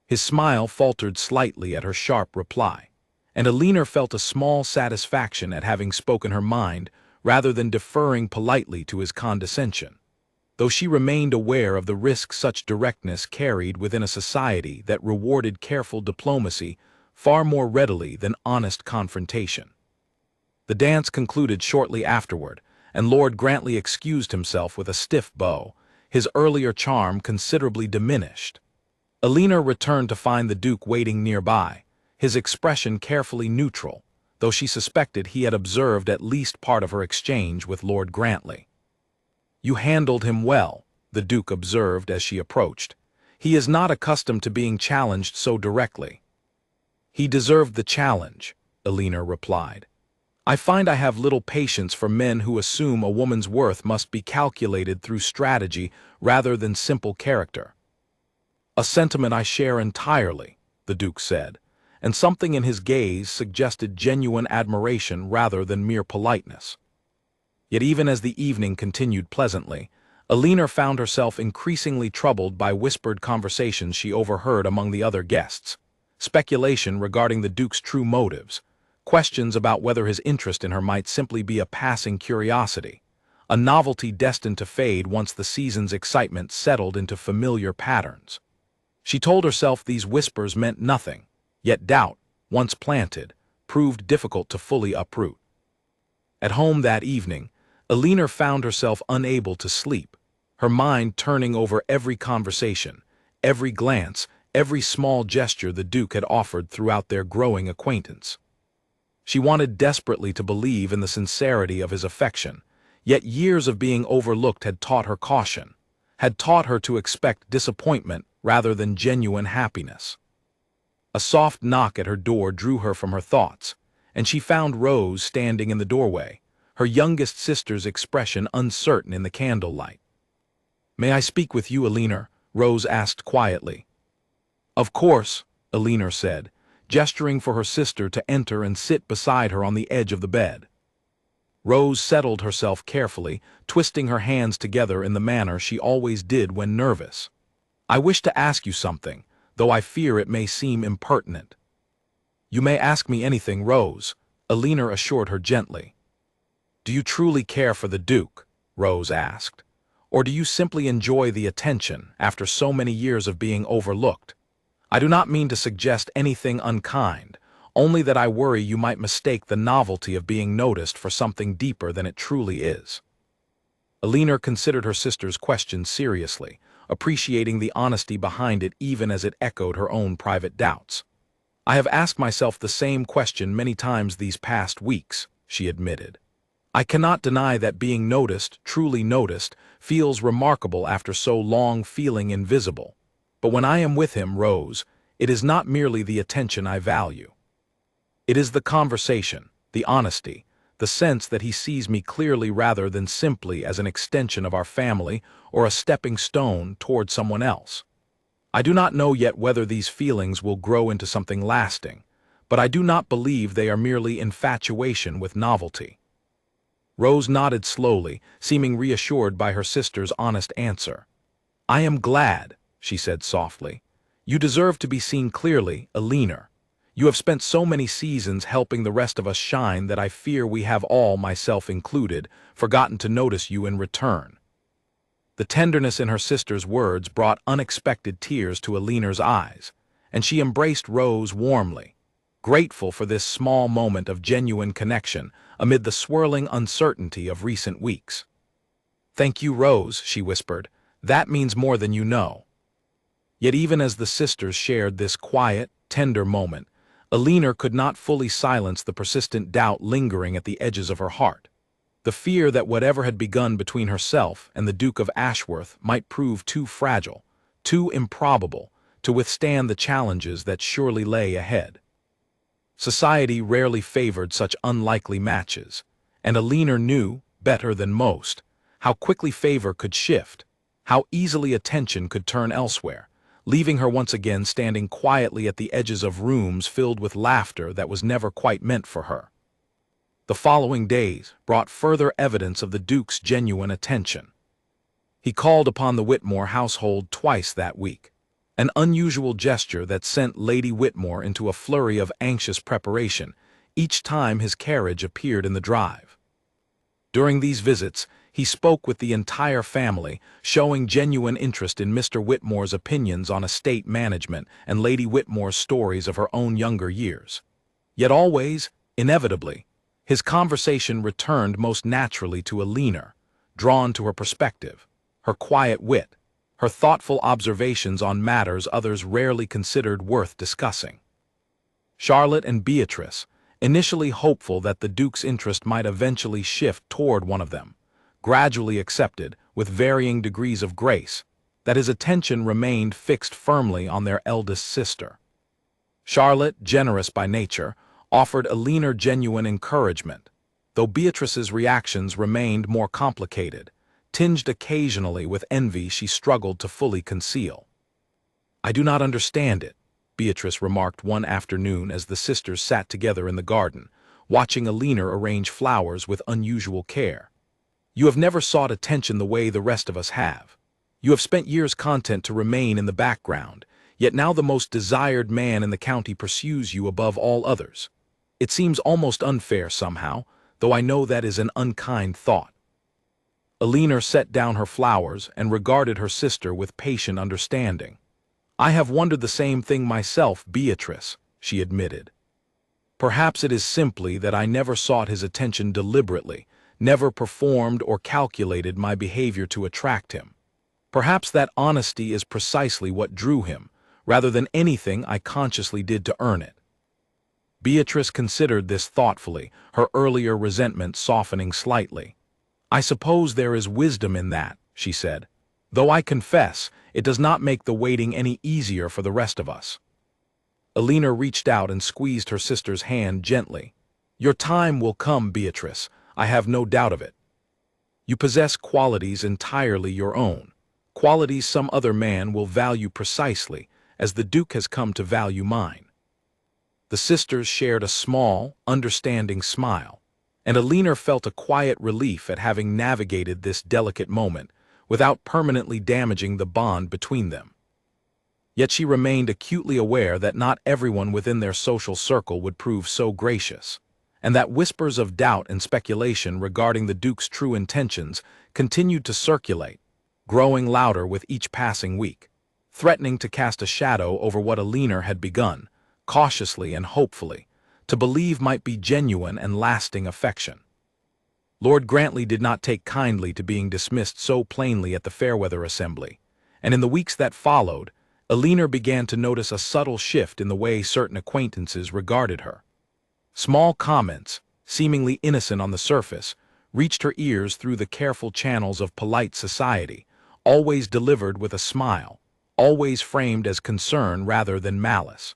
His smile faltered slightly at her sharp reply, and Alina felt a small satisfaction at having spoken her mind rather than deferring politely to his condescension, though she remained aware of the risk such directness carried within a society that rewarded careful diplomacy far more readily than honest confrontation. The dance concluded shortly afterward, and Lord Grantley excused himself with a stiff bow, his earlier charm considerably diminished. Alina returned to find the Duke waiting nearby, his expression carefully neutral, though she suspected he had observed at least part of her exchange with Lord Grantley. You handled him well, the Duke observed as she approached. He is not accustomed to being challenged so directly. He deserved the challenge, Alina replied. I find I have little patience for men who assume a woman's worth must be calculated through strategy rather than simple character. A sentiment I share entirely, the Duke said, and something in his gaze suggested genuine admiration rather than mere politeness. Yet even as the evening continued pleasantly, Alina found herself increasingly troubled by whispered conversations she overheard among the other guests, speculation regarding the Duke's true motives, questions about whether his interest in her might simply be a passing curiosity, a novelty destined to fade once the season's excitement settled into familiar patterns. She told herself these whispers meant nothing, yet doubt, once planted, proved difficult to fully uproot. At home that evening, Alina found herself unable to sleep, her mind turning over every conversation, every glance, every small gesture the Duke had offered throughout their growing acquaintance. She wanted desperately to believe in the sincerity of his affection, yet years of being overlooked had taught her caution, had taught her to expect disappointment rather than genuine happiness. A soft knock at her door drew her from her thoughts, and she found Rose standing in the doorway, her youngest sister's expression uncertain in the candlelight. "May I speak with you, Alina?" Rose asked quietly. "Of course," Alina said, gesturing for her sister to enter and sit beside her on the edge of the bed. Rose settled herself carefully, twisting her hands together in the manner she always did when nervous. "I wish to ask you something, though I fear it may seem impertinent." "You may ask me anything, Rose," Alina assured her gently. "Do you truly care for the Duke?" Rose asked. "Or do you simply enjoy the attention after so many years of being overlooked? I do not mean to suggest anything unkind, only that I worry you might mistake the novelty of being noticed for something deeper than it truly is." Alina considered her sister's question seriously, appreciating the honesty behind it even as it echoed her own private doubts. "I have asked myself the same question many times these past weeks," she admitted. "I cannot deny that being noticed, truly noticed, feels remarkable after so long feeling invisible. But when I am with him, Rose, it is not merely the attention I value. It is the conversation, the honesty, the sense that he sees me clearly rather than simply as an extension of our family or a stepping stone toward someone else. I do not know yet whether these feelings will grow into something lasting, but I do not believe they are merely infatuation with novelty." Rose nodded slowly, seeming reassured by her sister's honest answer. "I am glad," she said softly. "You deserve to be seen clearly, Alina. You have spent so many seasons helping the rest of us shine that I fear we have all, myself included, forgotten to notice you in return." The tenderness in her sister's words brought unexpected tears to Alina's eyes, and she embraced Rose warmly, grateful for this small moment of genuine connection amid the swirling uncertainty of recent weeks. "Thank you, Rose," she whispered. "That means more than you know." Yet even as the sisters shared this quiet, tender moment, Alina could not fully silence the persistent doubt lingering at the edges of her heart. The fear that whatever had begun between herself and the Duke of Ashworth might prove too fragile, too improbable, to withstand the challenges that surely lay ahead. Society rarely favored such unlikely matches, and Alina knew, better than most, how quickly favor could shift, how easily attention could turn elsewhere, leaving her once again standing quietly at the edges of rooms filled with laughter that was never quite meant for her. The following days brought further evidence of the Duke's genuine attention. He called upon the Whitmore household twice that week, an unusual gesture that sent Lady Whitmore into a flurry of anxious preparation each time his carriage appeared in the drive. During these visits, he spoke with the entire family, showing genuine interest in Mr. Whitmore's opinions on estate management and Lady Whitmore's stories of her own younger years. Yet always, inevitably, his conversation returned most naturally to Alina, drawn to her perspective, her quiet wit, her thoughtful observations on matters others rarely considered worth discussing. Charlotte and Beatrice, initially hopeful that the Duke's interest might eventually shift toward one of them, gradually accepted, with varying degrees of grace, that his attention remained fixed firmly on their eldest sister. Charlotte, generous by nature, offered Alina genuine encouragement, though Beatrice's reactions remained more complicated, tinged occasionally with envy she struggled to fully conceal. "I do not understand it," Beatrice remarked one afternoon as the sisters sat together in the garden, watching Alina arrange flowers with unusual care. "You have never sought attention the way the rest of us have. You have spent years content to remain in the background, yet now the most desired man in the county pursues you above all others. It seems almost unfair somehow, though I know that is an unkind thought." Alina set down her flowers and regarded her sister with patient understanding. "I have wondered the same thing myself, Beatrice," she admitted. "Perhaps it is simply that I never sought his attention deliberately, never performed or calculated my behavior to attract him. Perhaps that honesty is precisely what drew him, rather than anything I consciously did to earn it." Beatrice considered this thoughtfully, her earlier resentment softening slightly. "I suppose there is wisdom in that," she said, "though I confess it does not make the waiting any easier for the rest of us." Alina reached out and squeezed her sister's hand gently. "Your time will come, Beatrice, I have no doubt of it. You possess qualities entirely your own, qualities some other man will value precisely, as the Duke has come to value mine." The sisters shared a small, understanding smile, and Alina felt a quiet relief at having navigated this delicate moment without permanently damaging the bond between them. Yet she remained acutely aware that not everyone within their social circle would prove so gracious, and that whispers of doubt and speculation regarding the Duke's true intentions continued to circulate, growing louder with each passing week, threatening to cast a shadow over what Alina had begun, cautiously and hopefully, to believe might be genuine and lasting affection. Lord Grantley did not take kindly to being dismissed so plainly at the Fairweather Assembly, and in the weeks that followed, Alina began to notice a subtle shift in the way certain acquaintances regarded her. Small comments, seemingly innocent on the surface, reached her ears through the careful channels of polite society, always delivered with a smile, always framed as concern rather than malice.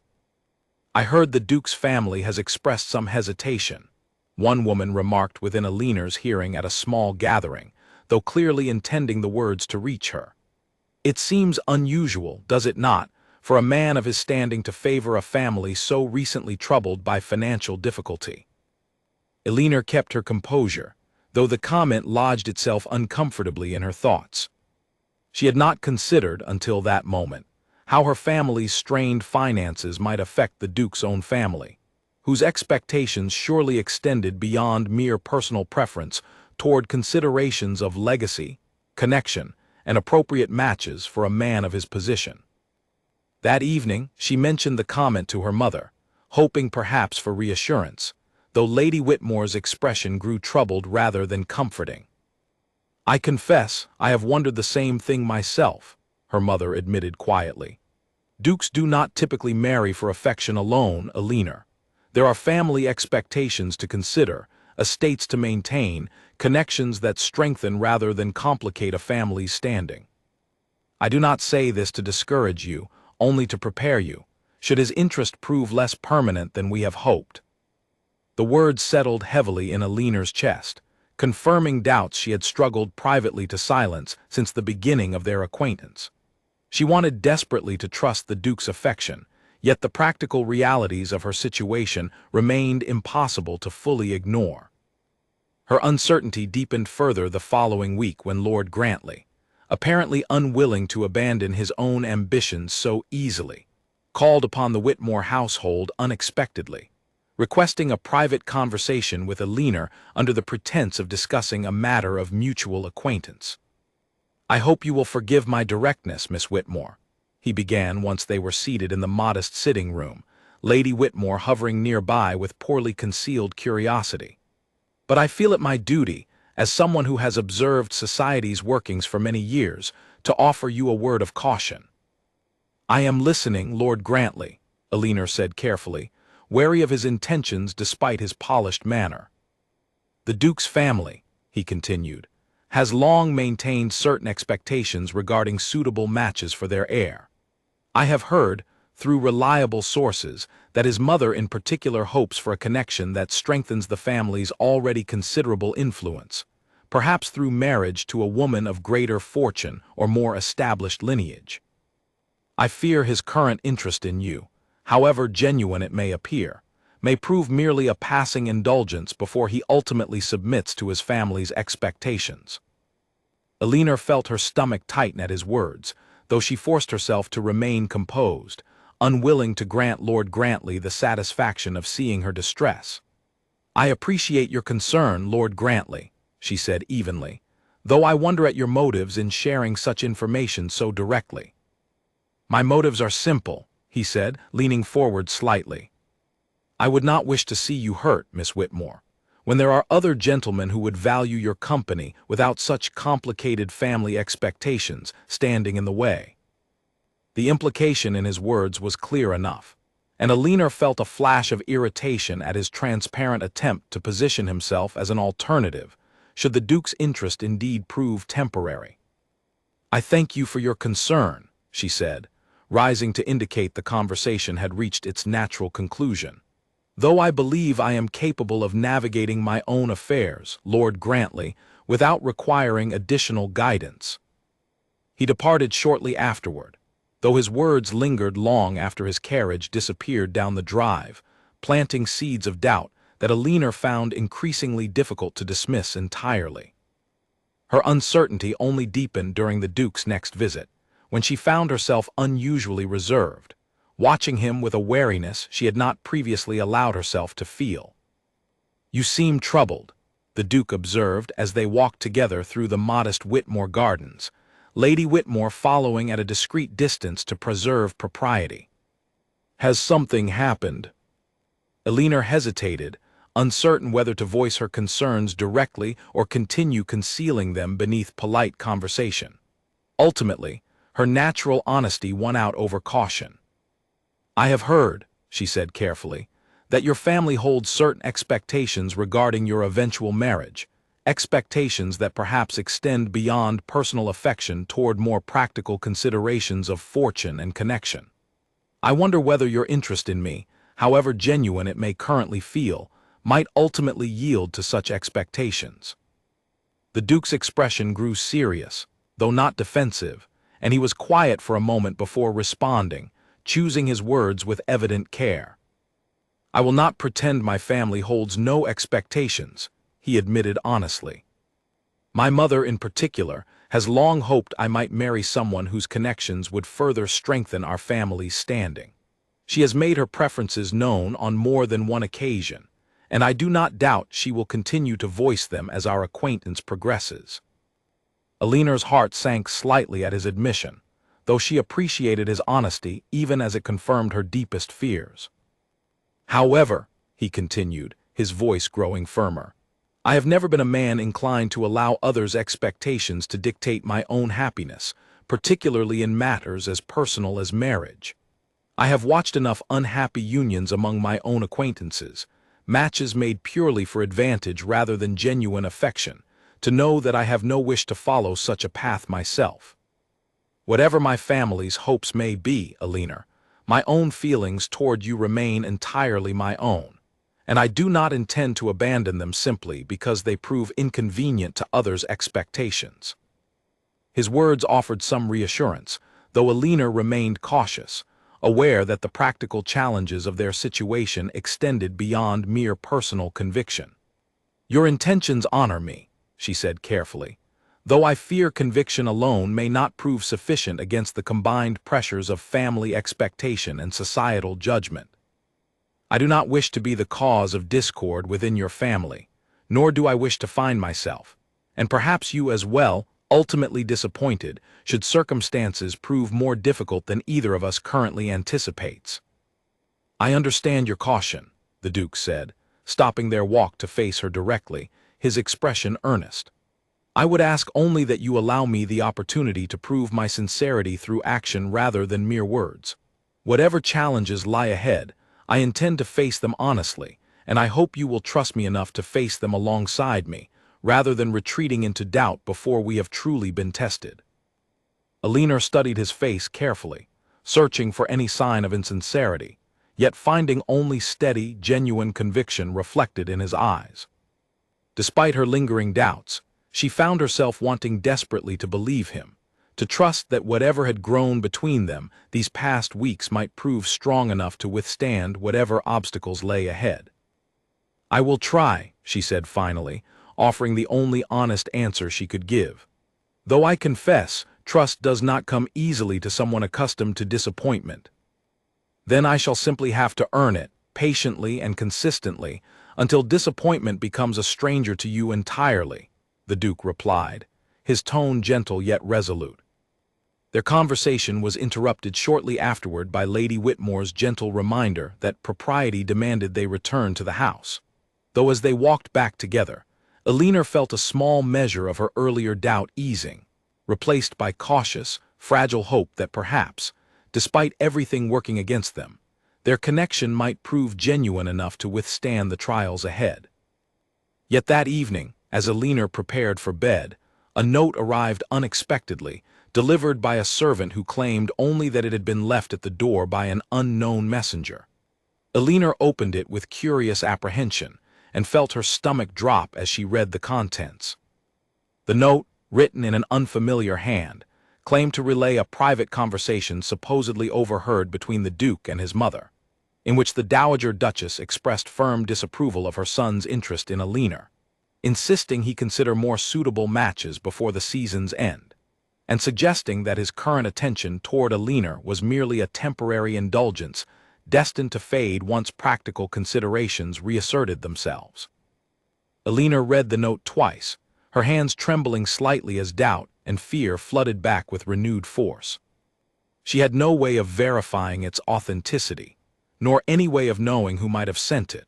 "I heard the Duke's family has expressed some hesitation," one woman remarked within Alina's hearing at a small gathering, though clearly intending the words to reach her. "It seems unusual, does it not, for a man of his standing to favor a family so recently troubled by financial difficulty?" Alina kept her composure, though the comment lodged itself uncomfortably in her thoughts. She had not considered, until that moment, how her family's strained finances might affect the Duke's own family, whose expectations surely extended beyond mere personal preference toward considerations of legacy, connection, and appropriate matches for a man of his position. That evening, she mentioned the comment to her mother, hoping perhaps for reassurance, though Lady Whitmore's expression grew troubled rather than comforting. "I confess I have wondered the same thing myself," her mother admitted quietly. "Dukes do not typically marry for affection alone, Alina. There are family expectations to consider, estates to maintain, connections that strengthen rather than complicate a family's standing. I do not say this to discourage you, only to prepare you, should his interest prove less permanent than we have hoped. The words settled heavily in Aliner's chest, confirming doubts she had struggled privately to silence since the beginning of their acquaintance. She wanted desperately to trust the Duke's affection, yet the practical realities of her situation remained impossible to fully ignore. Her uncertainty deepened further the following week when Lord Grantley, apparently unwilling to abandon his own ambitions so easily, called upon the Whitmore household unexpectedly, requesting a private conversation with Aliner under the pretense of discussing a matter of mutual acquaintance. "I hope you will forgive my directness, Miss Whitmore," he began once they were seated in the modest sitting room, Lady Whitmore hovering nearby with poorly concealed curiosity. "But I feel it my duty, as someone who has observed society's workings for many years, to offer you a word of caution." "I am listening, Lord Grantley," Aliner said carefully, wary of his intentions despite his polished manner. "The Duke's family," he continued, "has long maintained certain expectations regarding suitable matches for their heir. I have heard, through reliable sources, that his mother in particular hopes for a connection that strengthens the family's already considerable influence, perhaps through marriage to a woman of greater fortune or more established lineage. I fear his current interest in you, however genuine it may appear, may prove merely a passing indulgence before he ultimately submits to his family's expectations." Aliner felt her stomach tighten at his words, though she forced herself to remain composed, unwilling to grant Lord Grantley the satisfaction of seeing her distress. "I appreciate your concern, Lord Grantley," she said evenly, "though I wonder at your motives in sharing such information so directly." "My motives are simple," he said, leaning forward slightly. "I would not wish to see you hurt, Miss Whitmore, when there are other gentlemen who would value your company without such complicated family expectations standing in the way." The implication in his words was clear enough, and Aliner felt a flash of irritation at his transparent attempt to position himself as an alternative, should the Duke's interest indeed prove temporary. "I thank you for your concern," she said, rising to indicate the conversation had reached its natural conclusion. "Though I believe I am capable of navigating my own affairs, Lord Grantley, without requiring additional guidance." He departed shortly afterward, though his words lingered long after his carriage disappeared down the drive, planting seeds of doubt that Aliner found increasingly difficult to dismiss entirely. Her uncertainty only deepened during the Duke's next visit, when she found herself unusually reserved, watching him with a wariness she had not previously allowed herself to feel. "You seem troubled," the Duke observed as they walked together through the modest Whitmore gardens, Lady Whitmore following at a discreet distance to preserve propriety. "Has something happened?" Aliner hesitated, uncertain whether to voice her concerns directly or continue concealing them beneath polite conversation. Ultimately, her natural honesty won out over caution. "I have heard," she said carefully, "that your family holds certain expectations regarding your eventual marriage, expectations that perhaps extend beyond personal affection toward more practical considerations of fortune and connection. I wonder whether your interest in me, however genuine it may currently feel, might ultimately yield to such expectations." The Duke's expression grew serious, though not defensive, and he was quiet for a moment before responding, choosing his words with evident care. "I will not pretend my family holds no expectations," he admitted honestly. "My mother, in particular, has long hoped I might marry someone whose connections would further strengthen our family's standing. She has made her preferences known on more than one occasion, and I do not doubt she will continue to voice them as our acquaintance progresses." Aliner's heart sank slightly at his admission, though she appreciated his honesty even as it confirmed her deepest fears. "However," he continued, his voice growing firmer, "I have never been a man inclined to allow others' expectations to dictate my own happiness, particularly in matters as personal as marriage. I have watched enough unhappy unions among my own acquaintances, matches made purely for advantage rather than genuine affection, to know that I have no wish to follow such a path myself." Whatever my family's hopes may be, Alina, my own feelings toward you remain entirely my own, and I do not intend to abandon them simply because they prove inconvenient to others' expectations." His words offered some reassurance, though Alina remained cautious, aware that the practical challenges of their situation extended beyond mere personal conviction. "Your intentions honor me," she said carefully, "though I fear conviction alone may not prove sufficient against the combined pressures of family expectation and societal judgment. I do not wish to be the cause of discord within your family, nor do I wish to find myself, and perhaps you as well, ultimately disappointed should circumstances prove more difficult than either of us currently anticipates." "I understand your caution," the Duke said, stopping their walk to face her directly, his expression earnest. "I would ask only that you allow me the opportunity to prove my sincerity through action rather than mere words. Whatever challenges lie ahead, I intend to face them honestly, and I hope you will trust me enough to face them alongside me, rather than retreating into doubt before we have truly been tested." Alina studied his face carefully, searching for any sign of insincerity, yet finding only steady, genuine conviction reflected in his eyes. Despite her lingering doubts, she found herself wanting desperately to believe him, to trust that whatever had grown between them these past weeks might prove strong enough to withstand whatever obstacles lay ahead. "I will try," she said finally, offering the only honest answer she could give. "Though I confess, trust does not come easily to someone accustomed to disappointment. Then I shall simply have to earn it, patiently and consistently, until disappointment becomes a stranger to you entirely," the Duke replied, his tone gentle yet resolute. Their conversation was interrupted shortly afterward by Lady Whitmore's gentle reminder that propriety demanded they return to the house. Though as they walked back together, Alina felt a small measure of her earlier doubt easing, replaced by cautious, fragile hope that perhaps, despite everything working against them, their connection might prove genuine enough to withstand the trials ahead. Yet that evening, as Alina prepared for bed, a note arrived unexpectedly, delivered by a servant who claimed only that it had been left at the door by an unknown messenger. Alina opened it with curious apprehension, and felt her stomach drop as she read the contents. The note, written in an unfamiliar hand, claimed to relay a private conversation supposedly overheard between the Duke and his mother, in which the Dowager Duchess expressed firm disapproval of her son's interest in Alina, insisting he consider more suitable matches before the season's end, and suggesting that his current attention toward Alina was merely a temporary indulgence destined to fade once practical considerations reasserted themselves. Alina read the note twice, her hands trembling slightly as doubt and fear flooded back with renewed force. She had no way of verifying its authenticity, nor any way of knowing who might have sent it,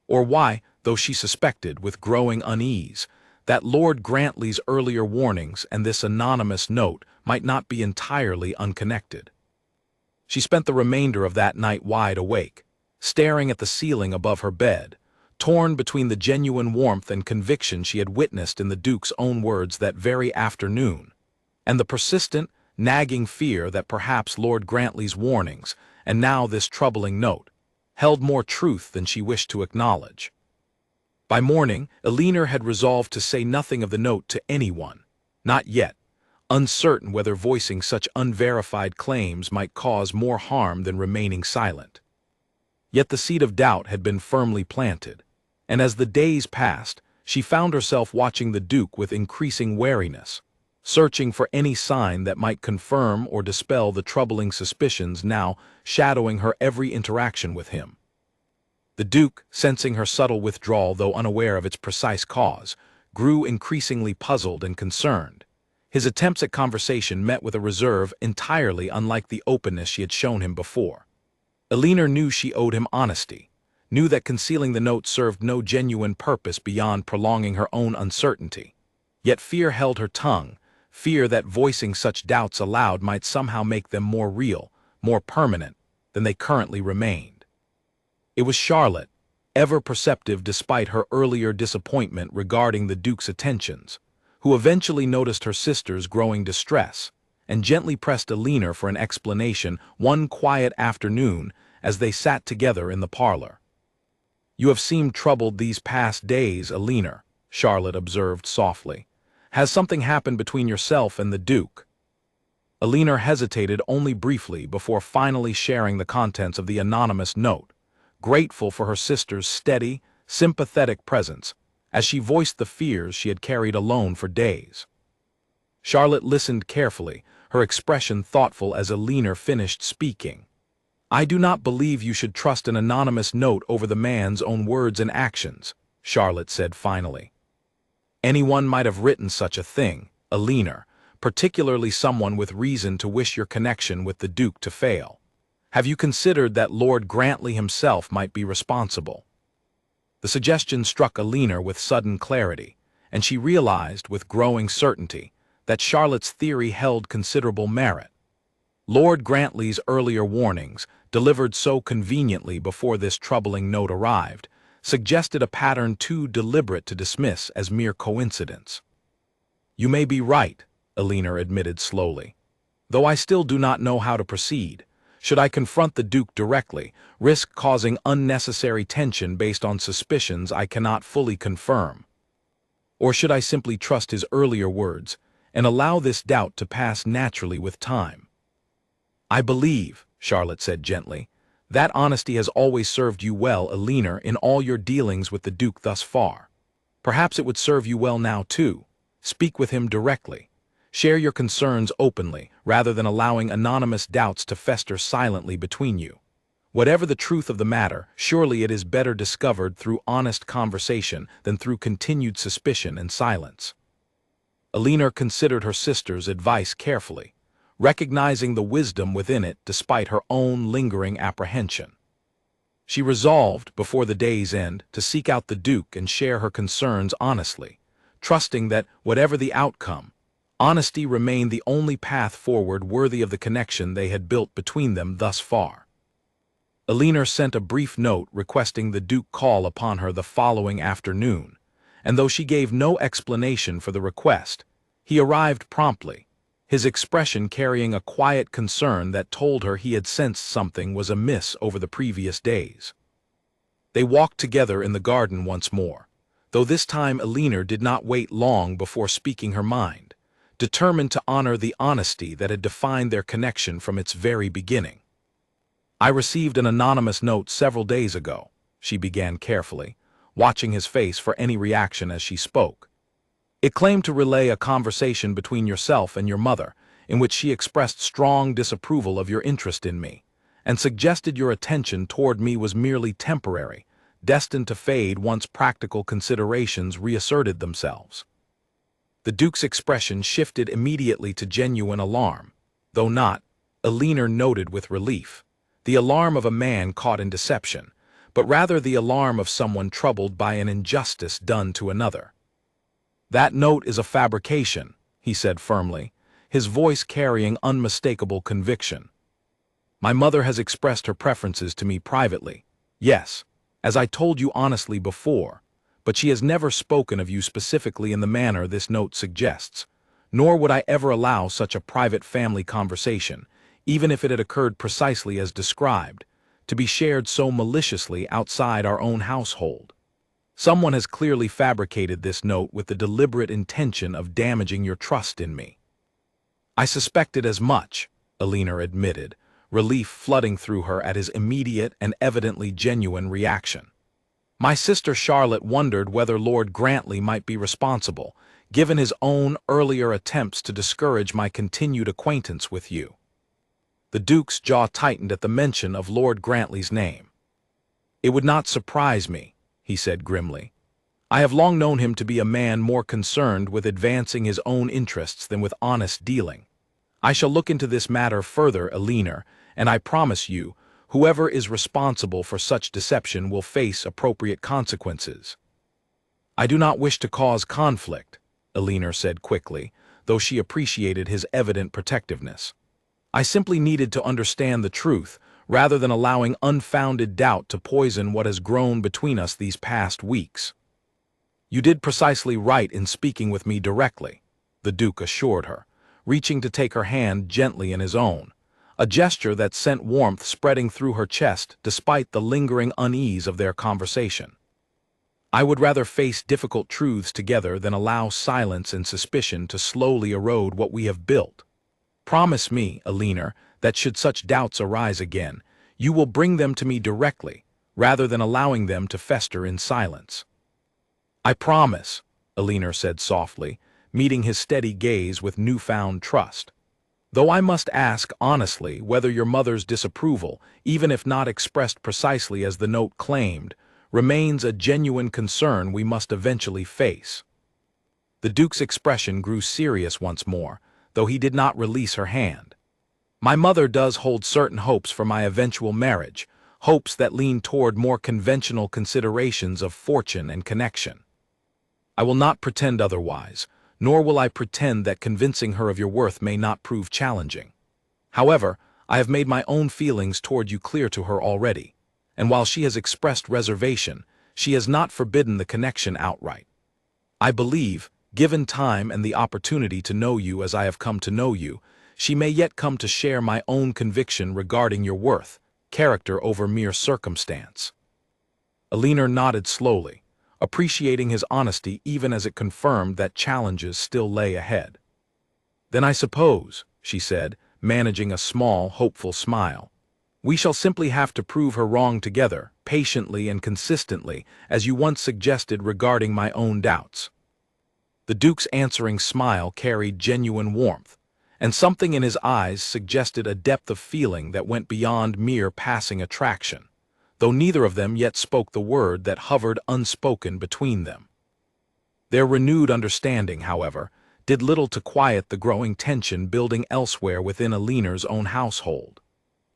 or why, though she suspected, with growing unease, that Lord Grantley's earlier warnings and this anonymous note might not be entirely unconnected. She spent the remainder of that night wide awake, staring at the ceiling above her bed, torn between the genuine warmth and conviction she had witnessed in the Duke's own words that very afternoon, and the persistent, nagging fear that perhaps Lord Grantley's warnings, and now this troubling note, held more truth than she wished to acknowledge. By morning, Alina had resolved to say nothing of the note to anyone, not yet, uncertain whether voicing such unverified claims might cause more harm than remaining silent. Yet the seed of doubt had been firmly planted, and as the days passed, she found herself watching the Duke with increasing wariness, searching for any sign that might confirm or dispel the troubling suspicions now shadowing her every interaction with him. The Duke, sensing her subtle withdrawal though unaware of its precise cause, grew increasingly puzzled and concerned. His attempts at conversation met with a reserve entirely unlike the openness she had shown him before. Alina knew she owed him honesty, knew that concealing the note served no genuine purpose beyond prolonging her own uncertainty. Yet fear held her tongue, fear that voicing such doubts aloud might somehow make them more real, more permanent, than they currently remained. It was Charlotte, ever perceptive despite her earlier disappointment regarding the Duke's attentions, who eventually noticed her sister's growing distress, and gently pressed Alina for an explanation one quiet afternoon as they sat together in the parlor. "You have seemed troubled these past days, Alina," Charlotte observed softly. "Has something happened between yourself and the Duke?" Alina hesitated only briefly before finally sharing the contents of the anonymous note, grateful for her sister's steady, sympathetic presence, as she voiced the fears she had carried alone for days. Charlotte listened carefully, her expression thoughtful as Alina finished speaking. "I do not believe you should trust an anonymous note over the man's own words and actions," Charlotte said finally. "Anyone might have written such a thing, Alina, particularly someone with reason to wish your connection with the Duke to fail. Have you considered that Lord Grantley himself might be responsible?" The suggestion struck Alina with sudden clarity, and she realized with growing certainty that Charlotte's theory held considerable merit. Lord Grantley's earlier warnings, delivered so conveniently before this troubling note arrived, suggested a pattern too deliberate to dismiss as mere coincidence. "You may be right," Alina admitted slowly, "though I still do not know how to proceed. Should I confront the Duke directly, risk causing unnecessary tension based on suspicions I cannot fully confirm? Or should I simply trust his earlier words and allow this doubt to pass naturally with time?" "I believe," Charlotte said gently, "that honesty has always served you well, Alina, in all your dealings with the Duke thus far. Perhaps it would serve you well now too. Speak with him directly. Share your concerns openly, rather than allowing anonymous doubts to fester silently between you. Whatever the truth of the matter, surely it is better discovered through honest conversation than through continued suspicion and silence." Alina considered her sister's advice carefully, recognizing the wisdom within it despite her own lingering apprehension. She resolved, before the day's end, to seek out the Duke and share her concerns honestly, trusting that, whatever the outcome, honesty remained the only path forward worthy of the connection they had built between them thus far. Alina sent a brief note requesting the Duke call upon her the following afternoon, and though she gave no explanation for the request, he arrived promptly, his expression carrying a quiet concern that told her he had sensed something was amiss over the previous days. They walked together in the garden once more, though this time Alina did not wait long before speaking her mind, determined to honor the honesty that had defined their connection from its very beginning. "I received an anonymous note several days ago," she began carefully, watching his face for any reaction as she spoke. "It claimed to relay a conversation between yourself and your mother, in which she expressed strong disapproval of your interest in me, and suggested your attention toward me was merely temporary, destined to fade once practical considerations reasserted themselves." The Duke's expression shifted immediately to genuine alarm, though not, Alina noted with relief, the alarm of a man caught in deception, but rather the alarm of someone troubled by an injustice done to another. "That note is a fabrication," he said firmly, his voice carrying unmistakable conviction. "My mother has expressed her preferences to me privately, yes, as I told you honestly before, but she has never spoken of you specifically in the manner this note suggests, nor would I ever allow such a private family conversation, even if it had occurred precisely as described, to be shared so maliciously outside our own household. Someone has clearly fabricated this note with the deliberate intention of damaging your trust in me." "I suspected as much," Alina admitted, relief flooding through her at his immediate and evidently genuine reaction. "My sister Charlotte wondered whether Lord Grantley might be responsible, given his own earlier attempts to discourage my continued acquaintance with you." The Duke's jaw tightened at the mention of Lord Grantley's name. "It would not surprise me," he said grimly. "I have long known him to be a man more concerned with advancing his own interests than with honest dealing. I shall look into this matter further, Alina, and I promise you, whoever is responsible for such deception will face appropriate consequences." "I do not wish to cause conflict," Alina said quickly, though she appreciated his evident protectiveness. "I simply needed to understand the truth, rather than allowing unfounded doubt to poison what has grown between us these past weeks." "You did precisely right in speaking with me directly," the Duke assured her, reaching to take her hand gently in his own, a gesture that sent warmth spreading through her chest despite the lingering unease of their conversation. I would rather face difficult truths together than allow silence and suspicion to slowly erode what we have built. Promise me, Alina, that should such doubts arise again, you will bring them to me directly, rather than allowing them to fester in silence. I promise, Alina said softly, meeting his steady gaze with newfound trust. Though I must ask honestly whether your mother's disapproval, even if not expressed precisely as the note claimed, remains a genuine concern we must eventually face. The Duke's expression grew serious once more, though he did not release her hand. My mother does hold certain hopes for my eventual marriage, hopes that lean toward more conventional considerations of fortune and connection. I will not pretend otherwise, nor will I pretend that convincing her of your worth may not prove challenging. However, I have made my own feelings toward you clear to her already, and while she has expressed reservation, she has not forbidden the connection outright. I believe, given time and the opportunity to know you as I have come to know you, she may yet come to share my own conviction regarding your worth, character over mere circumstance. Alina nodded slowly, appreciating his honesty even as it confirmed that challenges still lay ahead. Then I suppose, she said, managing a small, hopeful smile, we shall simply have to prove her wrong together, patiently and consistently, as you once suggested regarding my own doubts. The Duke's answering smile carried genuine warmth, and something in his eyes suggested a depth of feeling that went beyond mere passing attraction, though neither of them yet spoke the word that hovered unspoken between them. Their renewed understanding, however, did little to quiet the growing tension building elsewhere within Alina's own household.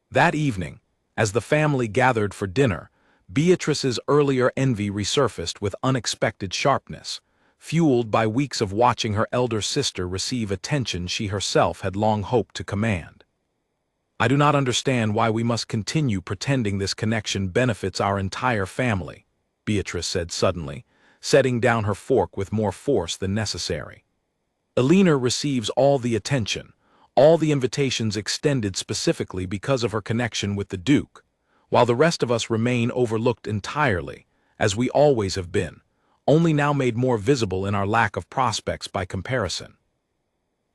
That evening, as the family gathered for dinner, Beatrice's earlier envy resurfaced with unexpected sharpness, fueled by weeks of watching her elder sister receive attention she herself had long hoped to command. I do not understand why we must continue pretending this connection benefits our entire family, Beatrice said suddenly, setting down her fork with more force than necessary. Alina receives all the attention, all the invitations extended specifically because of her connection with the Duke, while the rest of us remain overlooked entirely, as we always have been, only now made more visible in our lack of prospects by comparison.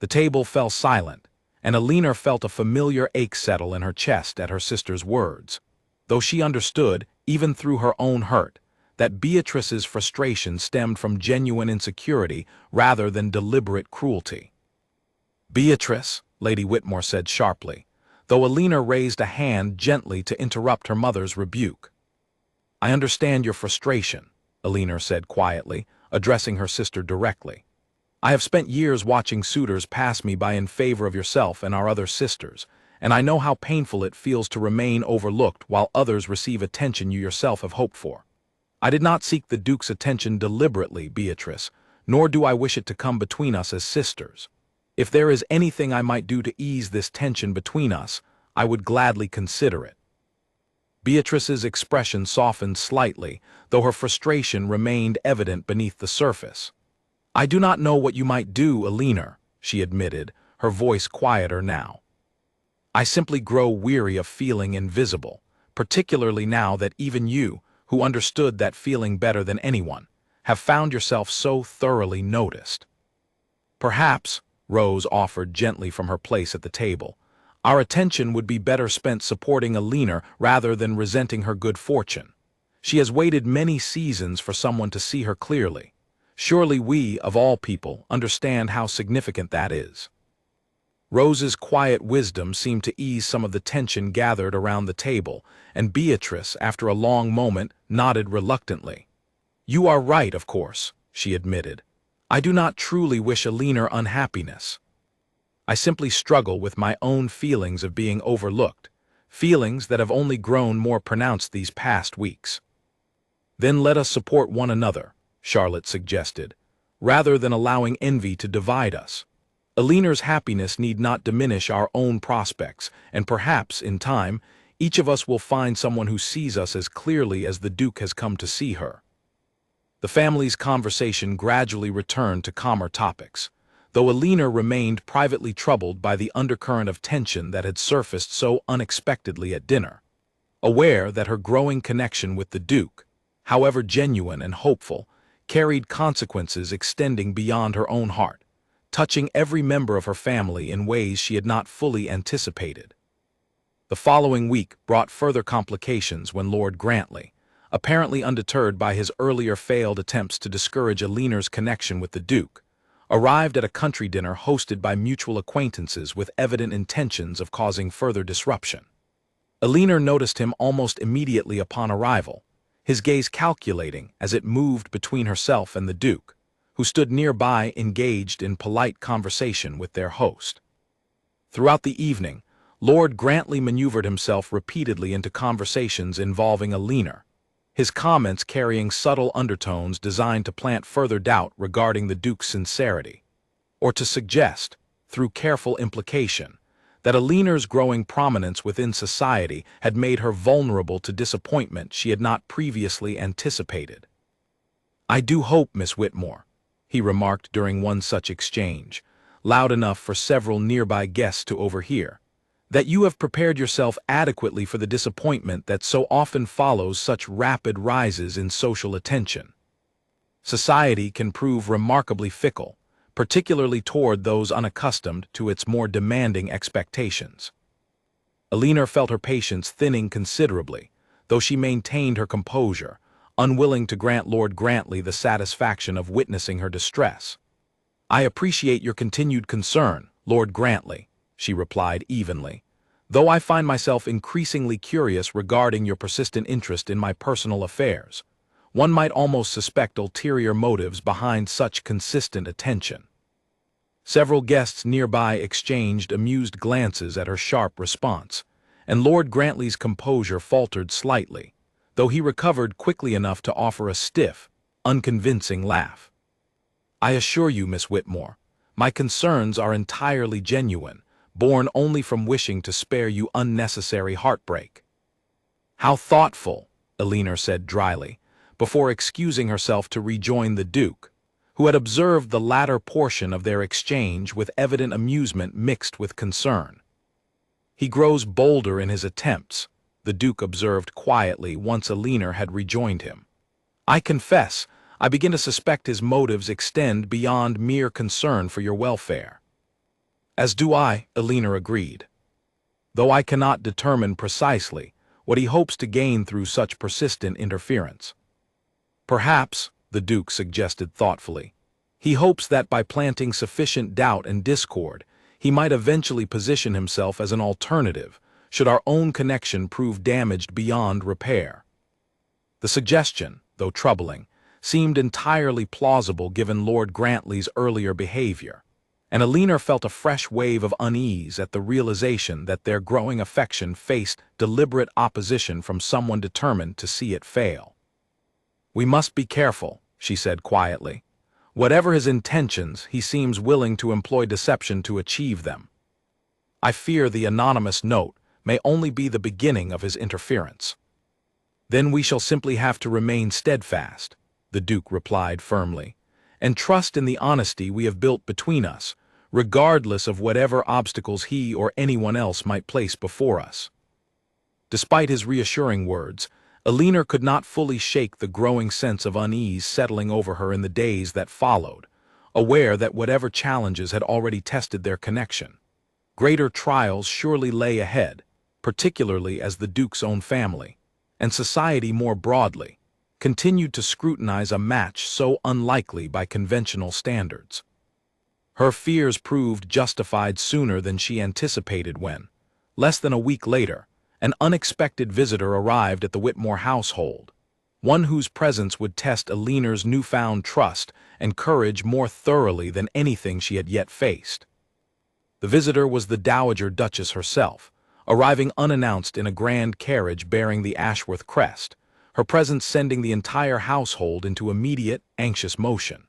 The table fell silent, and Alina felt a familiar ache settle in her chest at her sister's words, though she understood, even through her own hurt, that Beatrice's frustration stemmed from genuine insecurity rather than deliberate cruelty. Beatrice, Lady Whitmore said sharply, though Alina raised a hand gently to interrupt her mother's rebuke. I understand your frustration, Alina said quietly, addressing her sister directly. I have spent years watching suitors pass me by in favor of yourself and our other sisters, and I know how painful it feels to remain overlooked while others receive attention you yourself have hoped for. I did not seek the Duke's attention deliberately, Beatrice, nor do I wish it to come between us as sisters. If there is anything I might do to ease this tension between us, I would gladly consider it. Beatrice's expression softened slightly, though her frustration remained evident beneath the surface. I do not know what you might do, Alina, she admitted, her voice quieter now. I simply grow weary of feeling invisible, particularly now that even you, who understood that feeling better than anyone, have found yourself so thoroughly noticed. Perhaps, Rose offered gently from her place at the table, our attention would be better spent supporting Alina rather than resenting her good fortune. She has waited many seasons for someone to see her clearly. Surely we, of all people, understand how significant that is. Rose's quiet wisdom seemed to ease some of the tension gathered around the table, and Beatrice, after a long moment, nodded reluctantly. You are right, of course, she admitted. I do not truly wish Alina unhappiness. I simply struggle with my own feelings of being overlooked, feelings that have only grown more pronounced these past weeks. Then let us support one another, Charlotte suggested, rather than allowing envy to divide us. Alina's happiness need not diminish our own prospects, and perhaps, in time, each of us will find someone who sees us as clearly as the Duke has come to see her. The family's conversation gradually returned to calmer topics, though Alina remained privately troubled by the undercurrent of tension that had surfaced so unexpectedly at dinner, aware that her growing connection with the Duke, however genuine and hopeful, carried consequences extending beyond her own heart, touching every member of her family in ways she had not fully anticipated. The following week brought further complications when Lord Grantley, apparently undeterred by his earlier failed attempts to discourage Alina's connection with the Duke, arrived at a country dinner hosted by mutual acquaintances with evident intentions of causing further disruption. Alina noticed him almost immediately upon arrival, his gaze calculating as it moved between herself and the Duke, who stood nearby engaged in polite conversation with their host. Throughout the evening, Lord Grantley maneuvered himself repeatedly into conversations involving Alina, his comments carrying subtle undertones designed to plant further doubt regarding the Duke's sincerity, or to suggest, through careful implication, that Alina's growing prominence within society had made her vulnerable to disappointment she had not previously anticipated. "I do hope, Miss Whitmore," he remarked during one such exchange, loud enough for several nearby guests to overhear, "that you have prepared yourself adequately for the disappointment that so often follows such rapid rises in social attention. Society can prove remarkably fickle, particularly toward those unaccustomed to its more demanding expectations." Alina felt her patience thinning considerably, though she maintained her composure, unwilling to grant Lord Grantley the satisfaction of witnessing her distress. "I appreciate your continued concern, Lord Grantley," she replied evenly, "though I find myself increasingly curious regarding your persistent interest in my personal affairs. One might almost suspect ulterior motives behind such consistent attention." Several guests nearby exchanged amused glances at her sharp response, and Lord Grantley's composure faltered slightly, though he recovered quickly enough to offer a stiff, unconvincing laugh. "I assure you, Miss Whitmore, my concerns are entirely genuine, born only from wishing to spare you unnecessary heartbreak." "How thoughtful," Alina said dryly, before excusing herself to rejoin the Duke, who had observed the latter portion of their exchange with evident amusement mixed with concern. "He grows bolder in his attempts," the Duke observed quietly once Alina had rejoined him. "I confess, I begin to suspect his motives extend beyond mere concern for your welfare." "As do I," Alina agreed, "though I cannot determine precisely what he hopes to gain through such persistent interference." "Perhaps," the Duke suggested thoughtfully, "he hopes that by planting sufficient doubt and discord, he might eventually position himself as an alternative, should our own connection prove damaged beyond repair." The suggestion, though troubling, seemed entirely plausible given Lord Grantley's earlier behavior, and Alina felt a fresh wave of unease at the realization that their growing affection faced deliberate opposition from someone determined to see it fail. "We must be careful," she said quietly. "Whatever his intentions, he seems willing to employ deception to achieve them. I fear the anonymous note may only be the beginning of his interference." "Then we shall simply have to remain steadfast," the Duke replied firmly, "and trust in the honesty we have built between us, regardless of whatever obstacles he or anyone else might place before us." Despite his reassuring words, Alina could not fully shake the growing sense of unease settling over her in the days that followed, aware that whatever challenges had already tested their connection, greater trials surely lay ahead, particularly as the Duke's own family, and society more broadly, continued to scrutinize a match so unlikely by conventional standards. Her fears proved justified sooner than she anticipated when, less than a week later, an unexpected visitor arrived at the Whitmore household, one whose presence would test Alina's newfound trust and courage more thoroughly than anything she had yet faced. The visitor was the Dowager Duchess herself, arriving unannounced in a grand carriage bearing the Ashworth crest, her presence sending the entire household into immediate, anxious motion.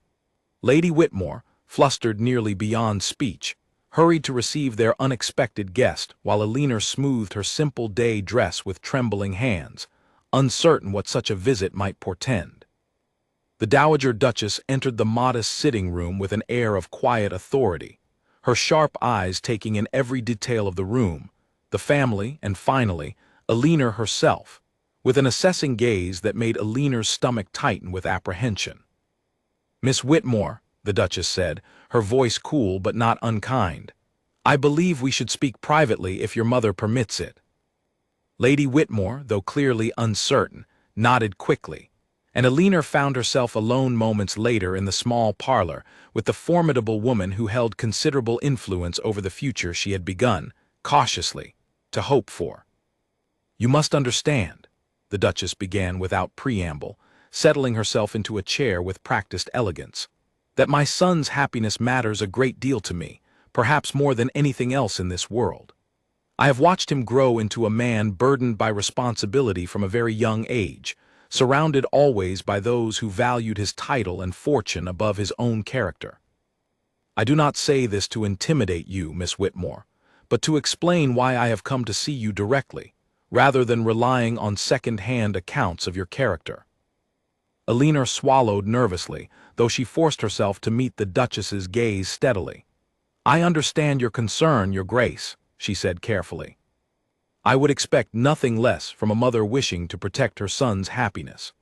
Lady Whitmore, flustered nearly beyond speech, hurried to receive their unexpected guest while Alina smoothed her simple day dress with trembling hands, uncertain what such a visit might portend. The Dowager Duchess entered the modest sitting room with an air of quiet authority, her sharp eyes taking in every detail of the room, the family, and finally, Alina herself, with an assessing gaze that made Alina's stomach tighten with apprehension. "Miss Whitmore," the Duchess said, her voice cool but not unkind, "I believe we should speak privately if your mother permits it." Lady Whitmore, though clearly uncertain, nodded quickly, and Alina found herself alone moments later in the small parlor with the formidable woman who held considerable influence over the future she had begun, cautiously, to hope for. "You must understand," the Duchess began without preamble, settling herself into a chair with practiced elegance, "that my son's happiness matters a great deal to me, perhaps more than anything else in this world. I have watched him grow into a man burdened by responsibility from a very young age, surrounded always by those who valued his title and fortune above his own character. I do not say this to intimidate you, Miss Whitmore, but to explain why I have come to see you directly, rather than relying on second-hand accounts of your character." Alina swallowed nervously, though she forced herself to meet the Duchess's gaze steadily. "I understand your concern, Your Grace," she said carefully. "I would expect nothing less from a mother wishing to protect her son's happiness.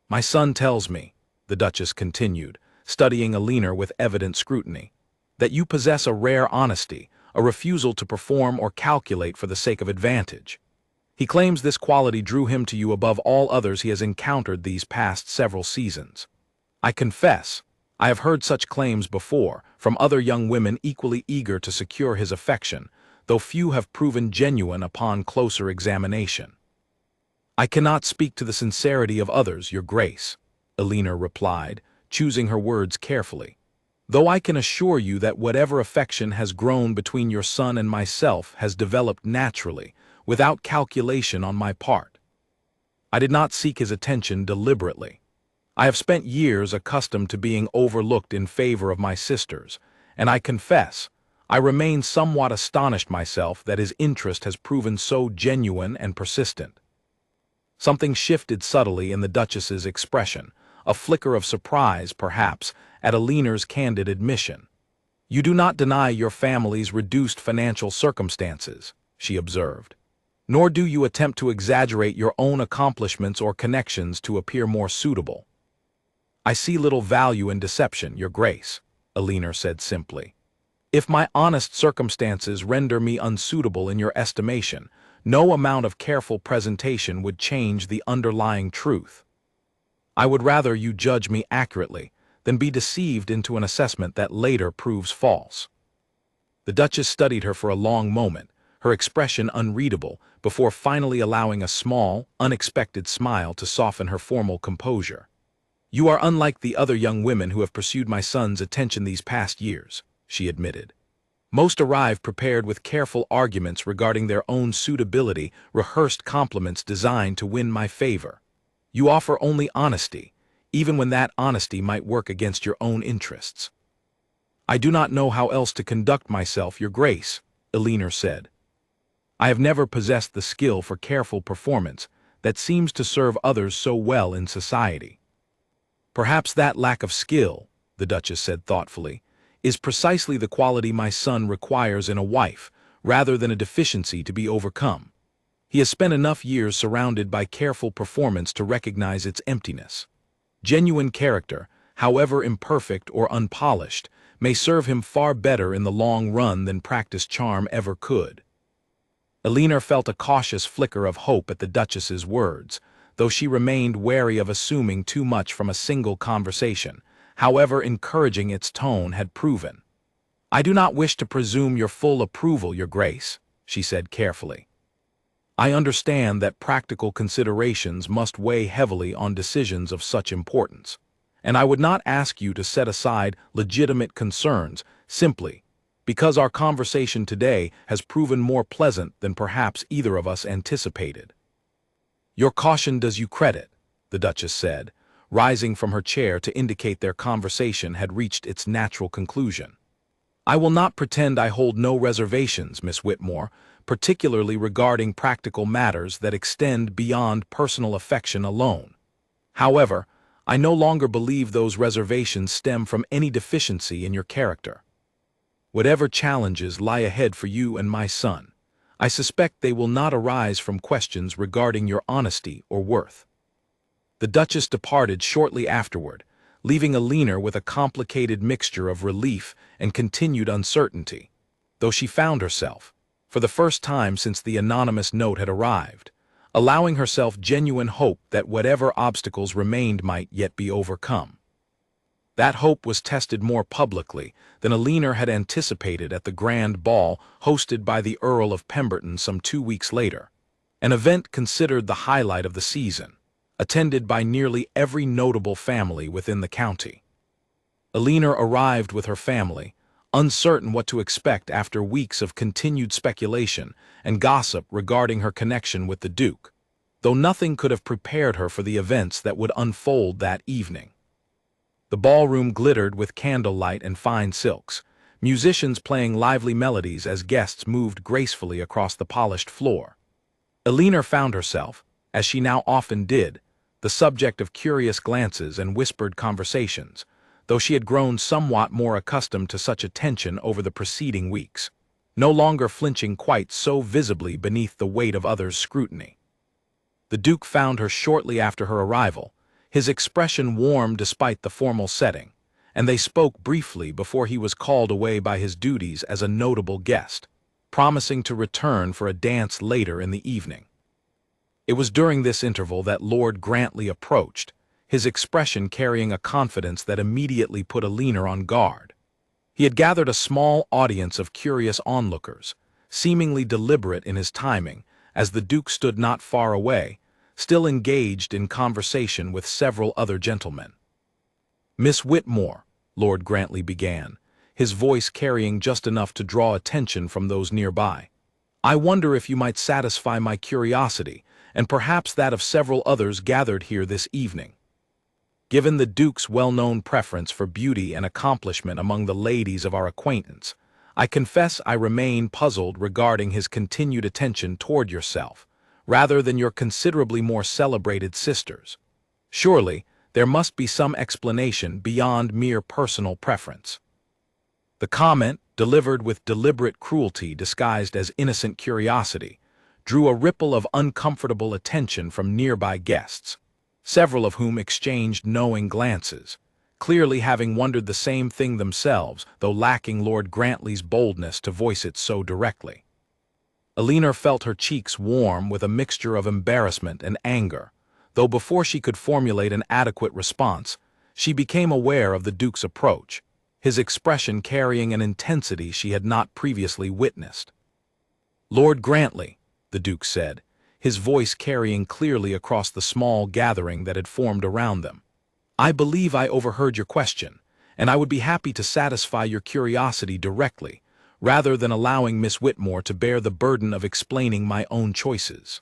My son tells me," the Duchess continued, studying Alina with evident scrutiny, "that you possess a rare honesty, a refusal to perform or calculate for the sake of advantage. He claims this quality drew him to you above all others he has encountered these past several seasons. I confess, I have heard such claims before, from other young women equally eager to secure his affection, though few have proven genuine upon closer examination." "I cannot speak to the sincerity of others, Your Grace," Alina replied, choosing her words carefully, "though I can assure you that whatever affection has grown between your son and myself has developed naturally, without calculation on my part. I did not seek his attention deliberately. I have spent years accustomed to being overlooked in favor of my sisters, and I confess, I remain somewhat astonished myself that his interest has proven so genuine and persistent." Something shifted subtly in the Duchess's expression, a flicker of surprise, perhaps, at Alina's candid admission. "You do not deny your family's reduced financial circumstances," she observed, "nor do you attempt to exaggerate your own accomplishments or connections to appear more suitable." "I see little value in deception, Your Grace," Alina said simply. "If my honest circumstances render me unsuitable in your estimation, no amount of careful presentation would change the underlying truth. I would rather you judge me accurately than be deceived into an assessment that later proves false." The Duchess studied her for a long moment, her expression unreadable, before finally allowing a small, unexpected smile to soften her formal composure. "You are unlike the other young women who have pursued my son's attention these past years," she admitted. "Most arrive prepared with careful arguments regarding their own suitability, rehearsed compliments designed to win my favor. You offer only honesty, even when that honesty might work against your own interests." "I do not know how else to conduct myself, Your Grace," Alina said. "I have never possessed the skill for careful performance that seems to serve others so well in society." "Perhaps that lack of skill," the Duchess said thoughtfully, "is precisely the quality my son requires in a wife, rather than a deficiency to be overcome. He has spent enough years surrounded by careful performance to recognize its emptiness. Genuine character, however imperfect or unpolished, may serve him far better in the long run than practiced charm ever could." Alina felt a cautious flicker of hope at the Duchess's words, though she remained wary of assuming too much from a single conversation, however encouraging its tone had proven. "I do not wish to presume your full approval, Your Grace," she said carefully. "I understand that practical considerations must weigh heavily on decisions of such importance, and I would not ask you to set aside legitimate concerns simply because our conversation today has proven more pleasant than perhaps either of us anticipated." "Your caution does you credit," the Duchess said, rising from her chair to indicate their conversation had reached its natural conclusion. "I will not pretend I hold no reservations, Miss Whitmore, particularly regarding practical matters that extend beyond personal affection alone. However, I no longer believe those reservations stem from any deficiency in your character. Whatever challenges lie ahead for you and my son, I suspect they will not arise from questions regarding your honesty or worth." The Duchess departed shortly afterward, leaving Alina with a complicated mixture of relief and continued uncertainty, though she found herself, for the first time since the anonymous note had arrived, allowing herself genuine hope that whatever obstacles remained might yet be overcome. That hope was tested more publicly than Alina had anticipated at the grand ball hosted by the Earl of Pemberton some 2 weeks later, an event considered the highlight of the season, attended by nearly every notable family within the county. Alina arrived with her family, uncertain what to expect after weeks of continued speculation and gossip regarding her connection with the Duke, though nothing could have prepared her for the events that would unfold that evening. The ballroom glittered with candlelight and fine silks, musicians playing lively melodies as guests moved gracefully across the polished floor. Alina found herself, as she now often did, the subject of curious glances and whispered conversations, though she had grown somewhat more accustomed to such attention over the preceding weeks, no longer flinching quite so visibly beneath the weight of others' scrutiny. The Duke found her shortly after her arrival, his expression warm despite the formal setting, and they spoke briefly before he was called away by his duties as a notable guest, promising to return for a dance later in the evening. It was during this interval that Lord Grantley approached, his expression carrying a confidence that immediately put Alina on guard. He had gathered a small audience of curious onlookers, seemingly deliberate in his timing, as the Duke stood not far away, still engaged in conversation with several other gentlemen. "Miss Whitmore," Lord Grantley began, his voice carrying just enough to draw attention from those nearby, "I wonder if you might satisfy my curiosity, and perhaps that of several others gathered here this evening. Given the Duke's well-known preference for beauty and accomplishment among the ladies of our acquaintance, I confess I remain puzzled regarding his continued attention toward yourself, rather than your considerably more celebrated sisters. Surely, there must be some explanation beyond mere personal preference." The comment, delivered with deliberate cruelty disguised as innocent curiosity, drew a ripple of uncomfortable attention from nearby guests, several of whom exchanged knowing glances, clearly having wondered the same thing themselves, though lacking Lord Grantley's boldness to voice it so directly. Alina felt her cheeks warm with a mixture of embarrassment and anger, though before she could formulate an adequate response, she became aware of the Duke's approach, his expression carrying an intensity she had not previously witnessed. "Lord Grantley," the Duke said, his voice carrying clearly across the small gathering that had formed around them, "I believe I overheard your question, and I would be happy to satisfy your curiosity directly, rather than allowing Miss Whitmore to bear the burden of explaining my own choices."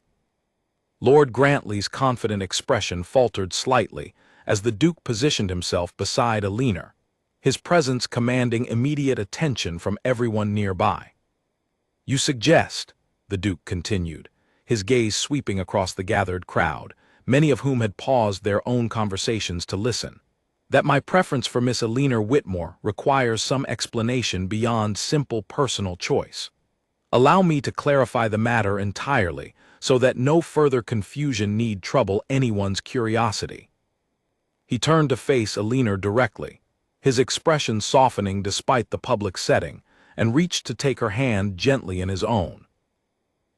Lord Grantley's confident expression faltered slightly as the Duke positioned himself beside Alina, his presence commanding immediate attention from everyone nearby. "You suggest," the Duke continued, his gaze sweeping across the gathered crowd, many of whom had paused their own conversations to listen, "that my preference for Miss Alina Whitmore requires some explanation beyond simple personal choice. Allow me to clarify the matter entirely, so that no further confusion need trouble anyone's curiosity." He turned to face Alina directly, his expression softening despite the public setting, and reached to take her hand gently in his own.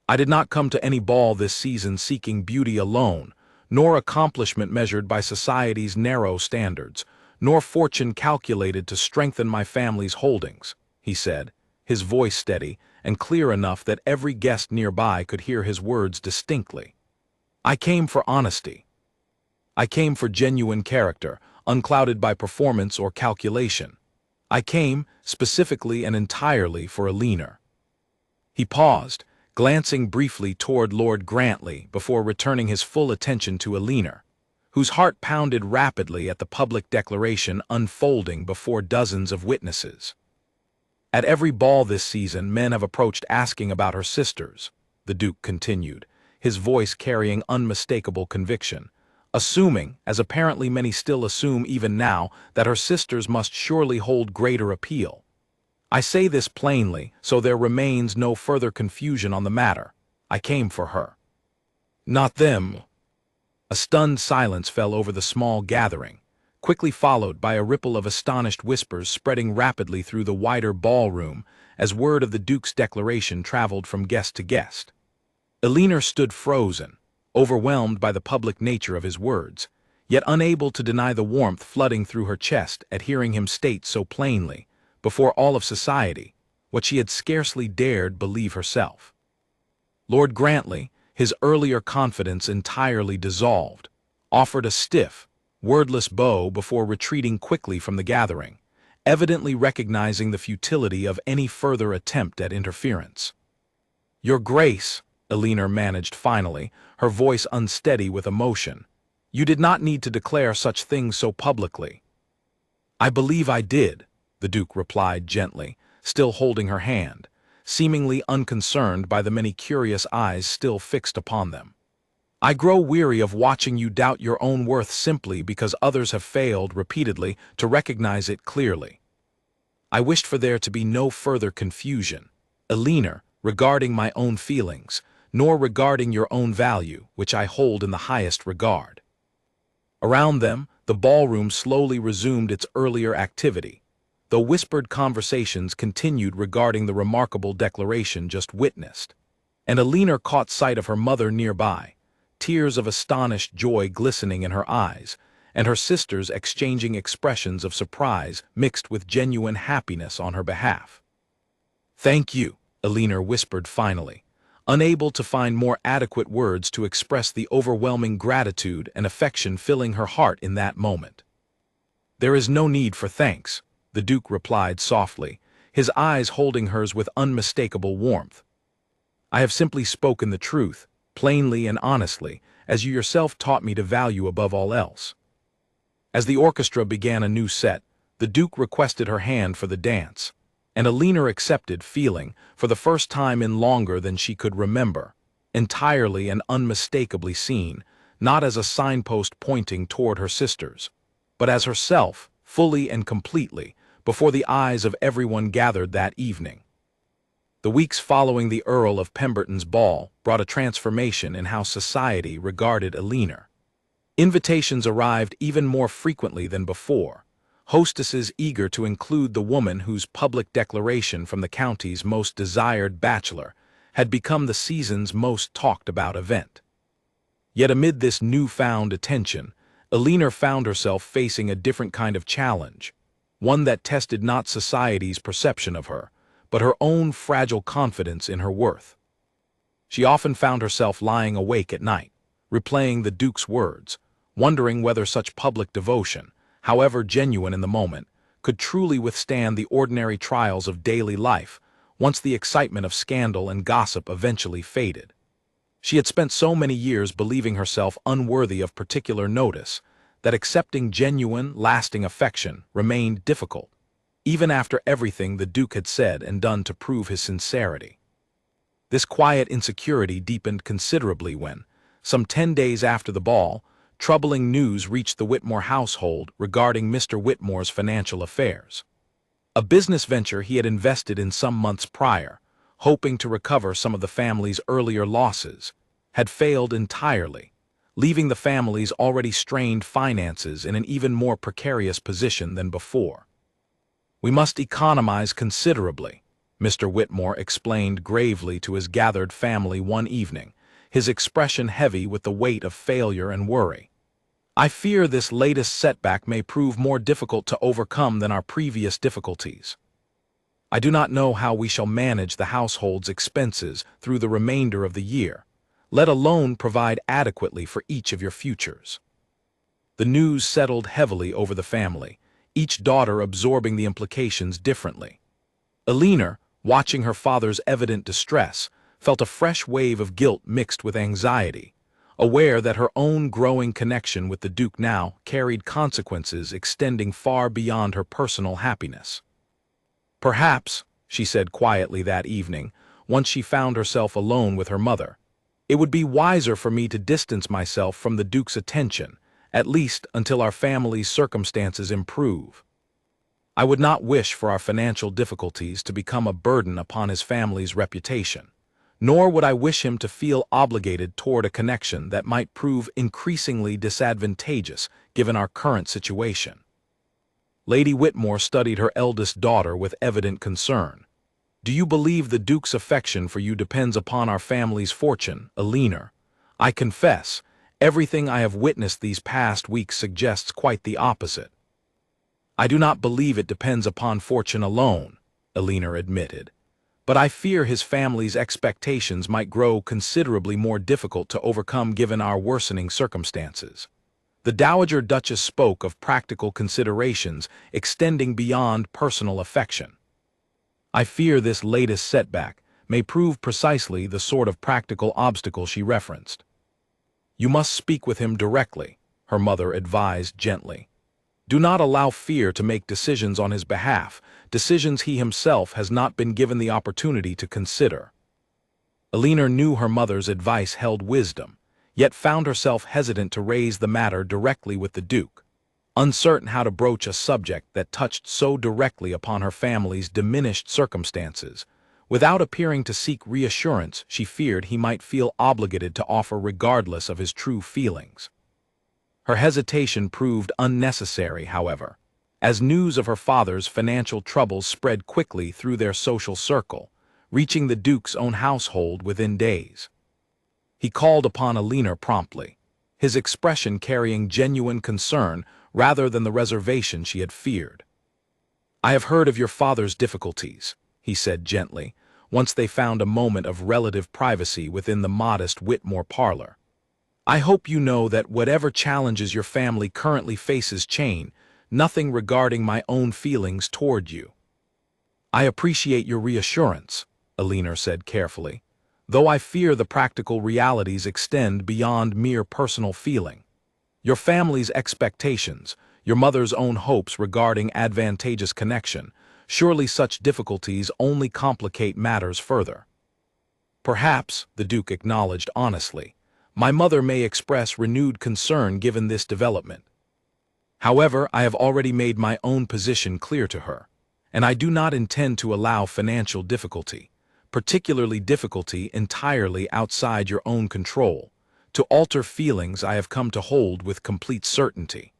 "I did not come to any ball this season seeking beauty alone, nor accomplishment measured by society's narrow standards, nor fortune calculated to strengthen my family's holdings," he said, his voice steady and clear enough that every guest nearby could hear his words distinctly. "I came for honesty. I came for genuine character, unclouded by performance or calculation. I came, specifically and entirely, for Alina." He paused, glancing briefly toward Lord Grantley before returning his full attention to Alina, whose heart pounded rapidly at the public declaration unfolding before dozens of witnesses. "At every ball this season, men have approached asking about her sisters," the Duke continued, his voice carrying unmistakable conviction, assuming, as apparently many still assume even now, that her sisters must surely hold greater appeal. I say this plainly, so there remains no further confusion on the matter. I came for her. Not them. A stunned silence fell over the small gathering, quickly followed by a ripple of astonished whispers spreading rapidly through the wider ballroom as word of the Duke's declaration traveled from guest to guest. Elinor stood frozen, overwhelmed by the public nature of his words, yet unable to deny the warmth flooding through her chest at hearing him state so plainly, before all of society, what she had scarcely dared believe herself. Lord Grantley, his earlier confidence entirely dissolved, offered a stiff, wordless bow before retreating quickly from the gathering, evidently recognizing the futility of any further attempt at interference. "Your Grace," Elinor managed finally, her voice unsteady with emotion, "you did not need to declare such things so publicly." "I believe I did," the Duke replied gently, still holding her hand, seemingly unconcerned by the many curious eyes still fixed upon them. "I grow weary of watching you doubt your own worth simply because others have failed repeatedly to recognize it clearly. I wished for there to be no further confusion, Elinor, regarding my own feelings, nor regarding your own value, which I hold in the highest regard." Around them, the ballroom slowly resumed its earlier activity, though whispered conversations continued regarding the remarkable declaration just witnessed, and Elinor caught sight of her mother nearby, tears of astonished joy glistening in her eyes, and her sisters exchanging expressions of surprise mixed with genuine happiness on her behalf. "Thank you," Elinor whispered finally, unable to find more adequate words to express the overwhelming gratitude and affection filling her heart in that moment. "There is no need for thanks," the Duke replied softly, his eyes holding hers with unmistakable warmth. "I have simply spoken the truth, plainly and honestly, as you yourself taught me to value above all else." As the orchestra began a new set, the Duke requested her hand for the dance, and Elinor accepted, feeling, for the first time in longer than she could remember, entirely and unmistakably seen, not as a signpost pointing toward her sisters, but as herself, fully and completely, before the eyes of everyone gathered that evening. The weeks following the Earl of Pemberton's ball brought a transformation in how society regarded Elinor. Invitations arrived even more frequently than before, hostesses eager to include the woman whose public declaration from the county's most desired bachelor had become the season's most talked-about event. Yet amid this newfound attention, Elinor found herself facing a different kind of challenge, one that tested not society's perception of her, but her own fragile confidence in her worth. She often found herself lying awake at night, replaying the Duke's words, wondering whether such public devotion, however genuine in the moment, could truly withstand the ordinary trials of daily life once the excitement of scandal and gossip eventually faded. She had spent so many years believing herself unworthy of particular notice that accepting genuine, lasting affection remained difficult, even after everything the Duke had said and done to prove his sincerity. This quiet insecurity deepened considerably when, some 10 days after the ball, troubling news reached the Whitmore household regarding Mr. Whitmore's financial affairs. A business venture he had invested in some months prior, hoping to recover some of the family's earlier losses, had failed entirely, leaving the family's already strained finances in an even more precarious position than before. "We must economize considerably," Mr. Whitmore explained gravely to his gathered family one evening, his expression heavy with the weight of failure and worry. "I fear this latest setback may prove more difficult to overcome than our previous difficulties. I do not know how we shall manage the household's expenses through the remainder of the year, let alone provide adequately for each of your futures." The news settled heavily over the family, each daughter absorbing the implications differently. Elinor, watching her father's evident distress, felt a fresh wave of guilt mixed with anxiety, aware that her own growing connection with the Duke now carried consequences extending far beyond her personal happiness. "Perhaps," she said quietly that evening, once she found herself alone with her mother, "it would be wiser for me to distance myself from the Duke's attention at least until our family's circumstances improve. I would not wish for our financial difficulties to become a burden upon his family's reputation, nor would I wish him to feel obligated toward a connection that might prove increasingly disadvantageous given our current situation. Lady Whitmore studied her eldest daughter with evident concern. Do you believe the Duke's affection for you depends upon our family's fortune, Eleanor? I confess, everything I have witnessed these past weeks suggests quite the opposite. I do not believe it depends upon fortune alone, Eleanor admitted, but I fear his family's expectations might grow considerably more difficult to overcome given our worsening circumstances. The Dowager Duchess spoke of practical considerations extending beyond personal affection. I fear this latest setback may prove precisely the sort of practical obstacle she referenced. You must speak with him directly, her mother advised gently. Do not allow fear to make decisions on his behalf, decisions he himself has not been given the opportunity to consider. Eleanor knew her mother's advice held wisdom, yet found herself hesitant to raise the matter directly with the Duke, uncertain how to broach a subject that touched so directly upon her family's diminished circumstances. Without appearing to seek reassurance, she feared he might feel obligated to offer regardless of his true feelings. Her hesitation proved unnecessary, however, as news of her father's financial troubles spread quickly through their social circle, reaching the Duke's own household within days. He called upon Eleanor promptly, his expression carrying genuine concern rather than the reservation she had feared. I have heard of your father's difficulties, he said gently, once they found a moment of relative privacy within the modest Whitmore parlor. I hope you know that whatever challenges your family currently faces chain, nothing regarding my own feelings toward you. I appreciate your reassurance, Eleanor said carefully, though I fear the practical realities extend beyond mere personal feeling. Your family's expectations, your mother's own hopes regarding advantageous connection, surely such difficulties only complicate matters further. Perhaps, the Duke acknowledged honestly, my mother may express renewed concern given this development. However, I have already made my own position clear to her, and I do not intend to allow financial difficulty, particularly difficulty entirely outside your own control, to alter feelings I have come to hold with complete certainty.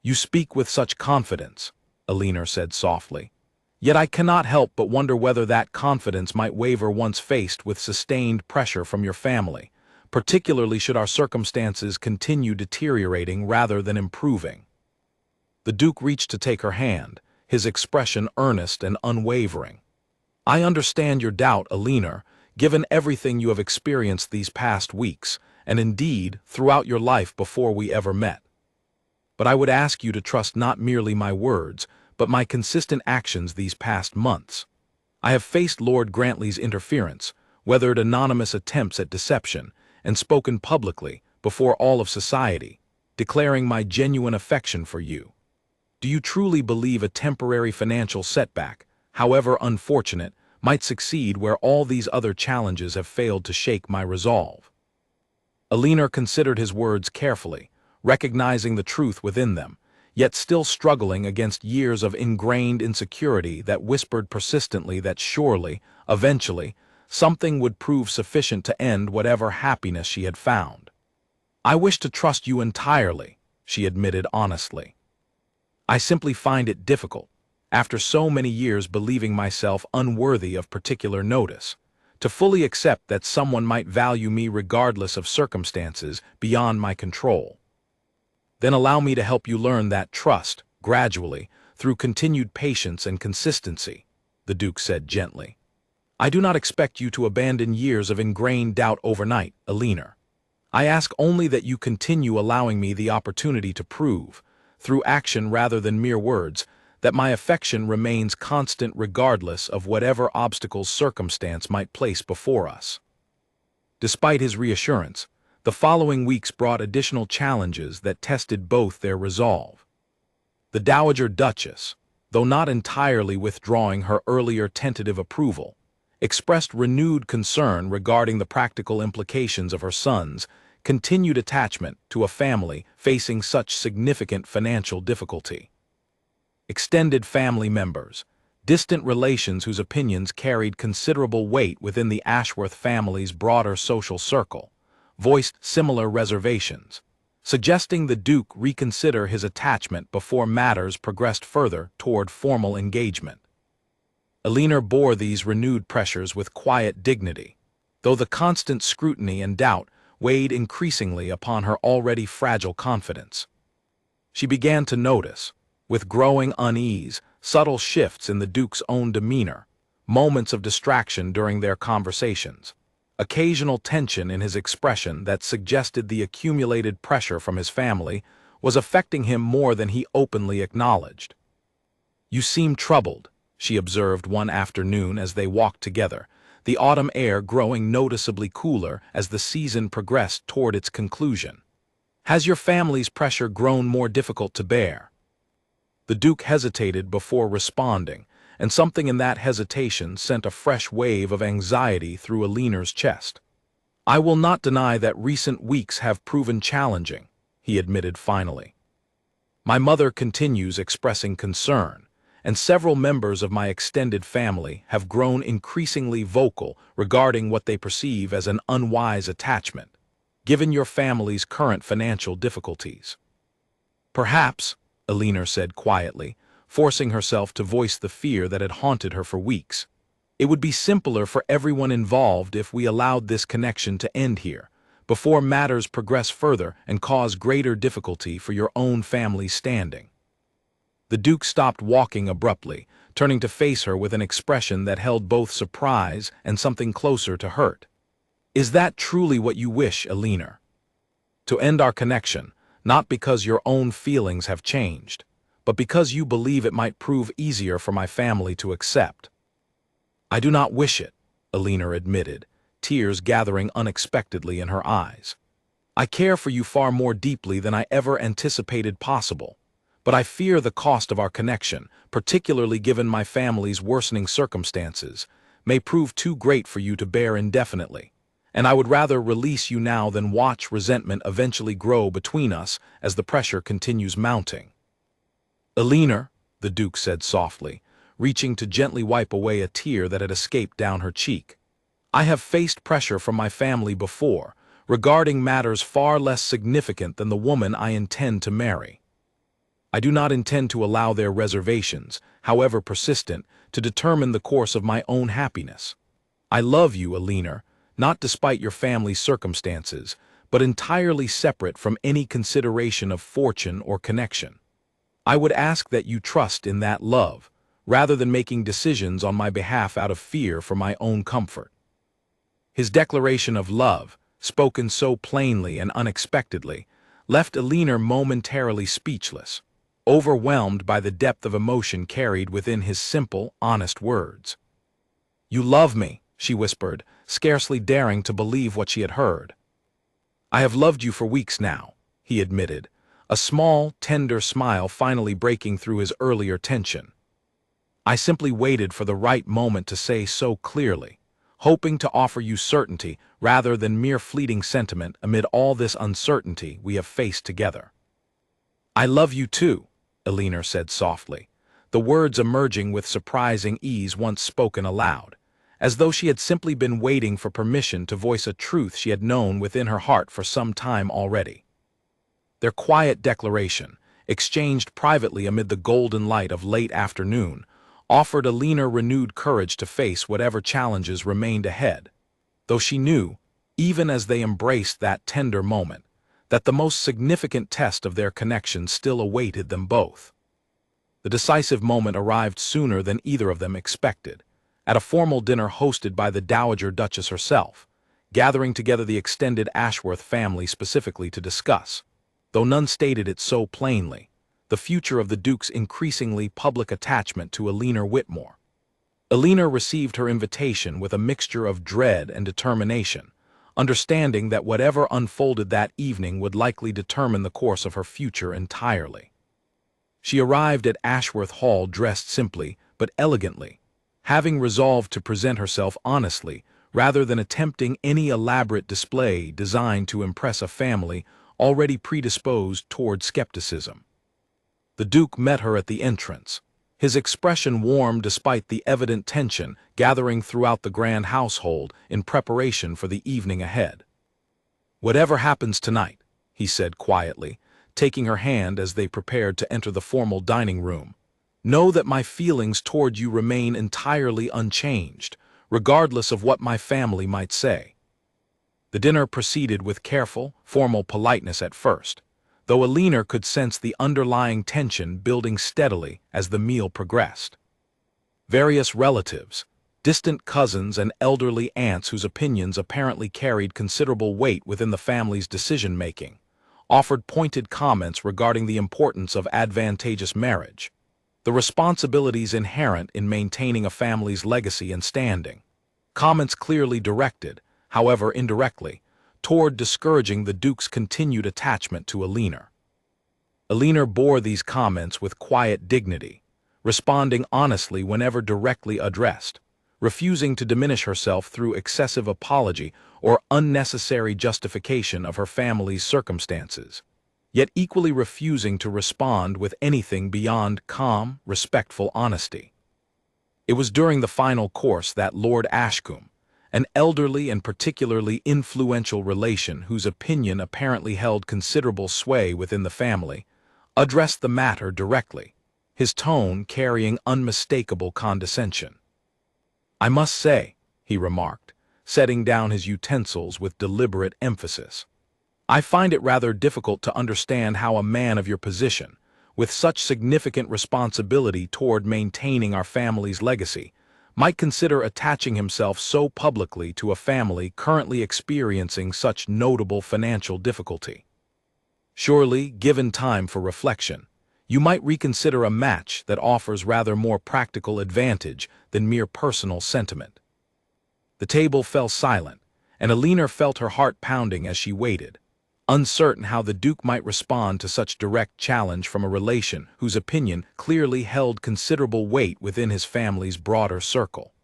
You speak with such confidence, Eleanor said softly, yet I cannot help but wonder whether that confidence might waver once faced with sustained pressure from your family, particularly should our circumstances continue deteriorating rather than improving. The Duke reached to take her hand, his expression earnest and unwavering. I understand your doubt, Eleanor, given everything you have experienced these past weeks, and indeed throughout your life before we ever met. But I would ask you to trust not merely my words, but my consistent actions these past months. I have faced Lord Grantley's interference, weathered anonymous attempts at deception, and spoken publicly, before all of society, declaring my genuine affection for you. Do you truly believe a temporary financial setback, however unfortunate, might succeed where all these other challenges have failed to shake my resolve? Eleanor considered his words carefully, recognizing the truth within them, yet still struggling against years of ingrained insecurity that whispered persistently that surely, eventually, something would prove sufficient to end whatever happiness she had found. I wish to trust you entirely, she admitted honestly. I simply find it difficult, after so many years believing myself unworthy of particular notice, to fully accept that someone might value me regardless of circumstances beyond my control. Then allow me to help you learn that trust, gradually, through continued patience and consistency, the Duke said gently. I do not expect you to abandon years of ingrained doubt overnight, Eleanor. I ask only that you continue allowing me the opportunity to prove, through action rather than mere words, that my affection remains constant regardless of whatever obstacles circumstance might place before us. Despite his reassurance, the following weeks brought additional challenges that tested both their resolve. The Dowager Duchess, though not entirely withdrawing her earlier tentative approval, expressed renewed concern regarding the practical implications of her son's continued attachment to a family facing such significant financial difficulty. Extended family members, distant relations whose opinions carried considerable weight within the Ashworth family's broader social circle, voiced similar reservations, suggesting the Duke reconsider his attachment before matters progressed further toward formal engagement. Elinor bore these renewed pressures with quiet dignity, though the constant scrutiny and doubt weighed increasingly upon her already fragile confidence. She began to notice, with growing unease, subtle shifts in the Duke's own demeanor, moments of distraction during their conversations, occasional tension in his expression that suggested the accumulated pressure from his family was affecting him more than he openly acknowledged. "You seem troubled," she observed one afternoon as they walked together, the autumn air growing noticeably cooler as the season progressed toward its conclusion. "Has your family's pressure grown more difficult to bear?" The Duke hesitated before responding, and something in that hesitation sent a fresh wave of anxiety through Elinor's chest. "I will not deny that recent weeks have proven challenging," he admitted finally. "My mother continues expressing concern, and several members of my extended family have grown increasingly vocal regarding what they perceive as an unwise attachment, given your family's current financial difficulties." "Perhaps," Elinor said quietly, forcing herself to voice the fear that had haunted her for weeks, "it would be simpler for everyone involved if we allowed this connection to end here, before matters progress further and cause greater difficulty for your own family's standing." The Duke stopped walking abruptly, turning to face her with an expression that held both surprise and something closer to hurt. "Is that truly what you wish, Elinor? To end our connection, not because your own feelings have changed, but because you believe it might prove easier for my family to accept?" "I do not wish it," Elinor admitted, tears gathering unexpectedly in her eyes. "I care for you far more deeply than I ever anticipated possible, but I fear the cost of our connection, particularly given my family's worsening circumstances, may prove too great for you to bear indefinitely, and I would rather release you now than watch resentment eventually grow between us as the pressure continues mounting." "Elinor," the Duke said softly, reaching to gently wipe away a tear that had escaped down her cheek, "I have faced pressure from my family before, regarding matters far less significant than the woman I intend to marry. I do not intend to allow their reservations, however persistent, to determine the course of my own happiness. I love you, Elinor, not despite your family's circumstances, but entirely separate from any consideration of fortune or connection. I would ask that you trust in that love, rather than making decisions on my behalf out of fear for my own comfort." His declaration of love, spoken so plainly and unexpectedly, left Elinor momentarily speechless, overwhelmed by the depth of emotion carried within his simple, honest words. "You love me," she whispered, scarcely daring to believe what she had heard. "I have loved you for weeks now," he admitted, a small, tender smile finally breaking through his earlier tension. "I simply waited for the right moment to say so clearly, hoping to offer you certainty rather than mere fleeting sentiment amid all this uncertainty we have faced together." "I love you too," Elinor said softly, the words emerging with surprising ease once spoken aloud, as though she had simply been waiting for permission to voice a truth she had known within her heart for some time already. Their quiet declaration, exchanged privately amid the golden light of late afternoon, offered Elinor renewed courage to face whatever challenges remained ahead, though she knew, even as they embraced that tender moment, that the most significant test of their connection still awaited them both. The decisive moment arrived sooner than either of them expected, at a formal dinner hosted by the Dowager Duchess herself, gathering together the extended Ashworth family specifically to discuss, though none stated it so plainly, the future of the Duke's increasingly public attachment to Elinor Whitmore. Elinor received her invitation with a mixture of dread and determination, understanding that whatever unfolded that evening would likely determine the course of her future entirely. She arrived at Ashworth Hall dressed simply but elegantly, having resolved to present herself honestly, rather than attempting any elaborate display designed to impress a family already predisposed toward skepticism. The Duke met her at the entrance, his expression warm despite the evident tension gathering throughout the grand household in preparation for the evening ahead. "Whatever happens tonight," he said quietly, taking her hand as they prepared to enter the formal dining room, "know that my feelings toward you remain entirely unchanged, regardless of what my family might say." The dinner proceeded with careful, formal politeness at first, though Alina could sense the underlying tension building steadily as the meal progressed. Various relatives, distant cousins and elderly aunts whose opinions apparently carried considerable weight within the family's decision-making, offered pointed comments regarding the importance of advantageous marriage, the responsibilities inherent in maintaining a family's legacy and standing. Comments clearly directed, however indirectly, toward discouraging the Duke's continued attachment to Alina. Alina bore these comments with quiet dignity, responding honestly whenever directly addressed, refusing to diminish herself through excessive apology or unnecessary justification of her family's circumstances, yet equally refusing to respond with anything beyond calm, respectful honesty. It was during the final course that Lord Ashcombe, an elderly and particularly influential relation whose opinion apparently held considerable sway within the family, addressed the matter directly, his tone carrying unmistakable condescension. "I must say," he remarked, setting down his utensils with deliberate emphasis, "I find it rather difficult to understand how a man of your position, with such significant responsibility toward maintaining our family's legacy, might consider attaching himself so publicly to a family currently experiencing such notable financial difficulty. Surely, given time for reflection, you might reconsider a match that offers rather more practical advantage than mere personal sentiment." The table fell silent, and Alina felt her heart pounding as she waited, uncertain how the Duke might respond to such direct challenge from a relation whose opinion clearly held considerable weight within his family's broader circle.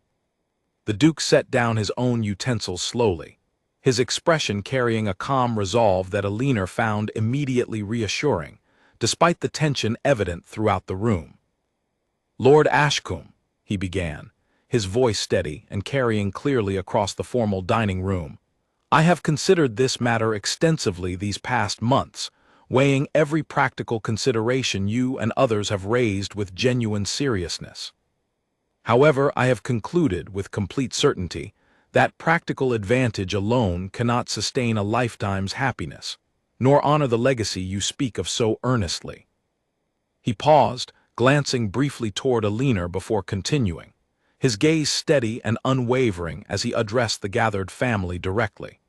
The Duke set down his own utensils slowly, his expression carrying a calm resolve that Alina found immediately reassuring, despite the tension evident throughout the room. "Lord Ashcombe," he began, his voice steady and carrying clearly across the formal dining room, "I have considered this matter extensively these past months, weighing every practical consideration you and others have raised with genuine seriousness. However, I have concluded with complete certainty that practical advantage alone cannot sustain a lifetime's happiness, nor honor the legacy you speak of so earnestly." He paused, glancing briefly toward Alina before continuing, his gaze steady and unwavering as he addressed the gathered family directly.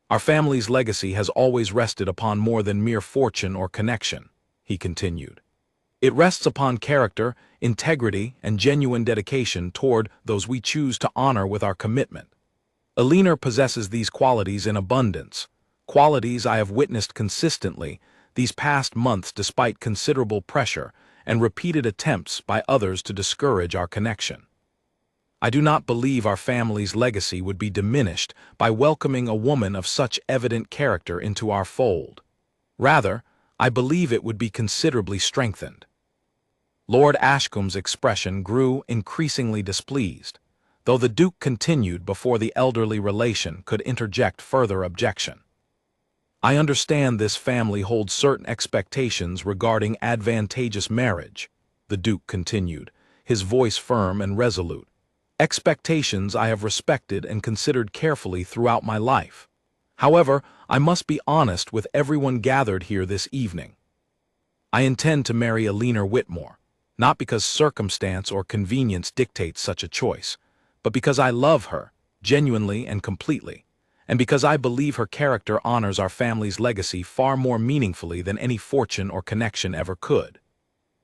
"Our family's legacy has always rested upon more than mere fortune or connection," he continued. "It rests upon character, integrity, and genuine dedication toward those we choose to honor with our commitment. Alina possesses these qualities in abundance, qualities I have witnessed consistently these past months despite considerable pressure and repeated attempts by others to discourage our connection. I do not believe our family's legacy would be diminished by welcoming a woman of such evident character into our fold. Rather, I believe it would be considerably strengthened." Lord Ashcombe's expression grew increasingly displeased, though the Duke continued before the elderly relation could interject further objection. "I understand this family holds certain expectations regarding advantageous marriage," the Duke continued, his voice firm and resolute. "Expectations I have respected and considered carefully throughout my life. However, I must be honest with everyone gathered here this evening. I intend to marry Alina Whitmore, not because circumstance or convenience dictates such a choice, but because I love her, genuinely and completely, and because I believe her character honors our family's legacy far more meaningfully than any fortune or connection ever could.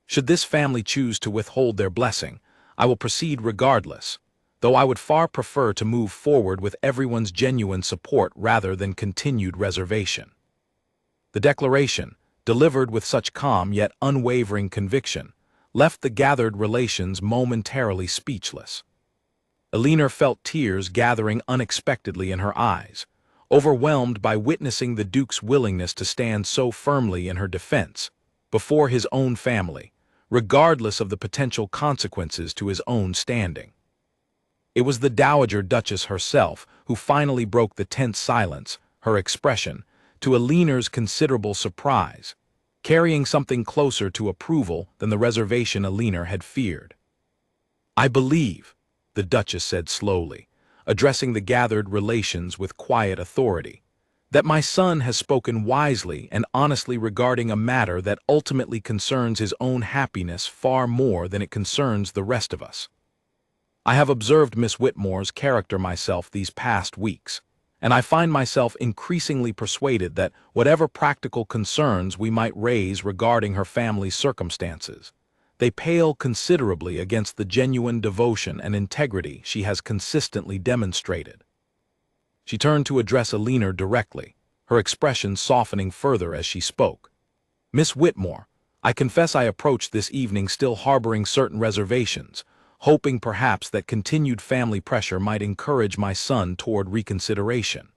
Should this family choose to withhold their blessing, I will proceed regardless, though I would far prefer to move forward with everyone's genuine support rather than continued reservation." The declaration, delivered with such calm yet unwavering conviction, left the gathered relations momentarily speechless. Elinor felt tears gathering unexpectedly in her eyes, overwhelmed by witnessing the Duke's willingness to stand so firmly in her defense, before his own family, regardless of the potential consequences to his own standing. It was the Dowager Duchess herself who finally broke the tense silence, her expression, to Elinor's considerable surprise, carrying something closer to approval than the reservation Elinor had feared. "I believe," the Duchess said slowly, addressing the gathered relations with quiet authority, "that my son has spoken wisely and honestly regarding a matter that ultimately concerns his own happiness far more than it concerns the rest of us. I have observed Miss Whitmore's character myself these past weeks, and I find myself increasingly persuaded that whatever practical concerns we might raise regarding her family's circumstances, they pale considerably against the genuine devotion and integrity she has consistently demonstrated." She turned to address Elinor directly, her expression softening further as she spoke. "Miss Whitmore, I confess I approached this evening still harboring certain reservations, hoping perhaps that continued family pressure might encourage my son toward reconsideration.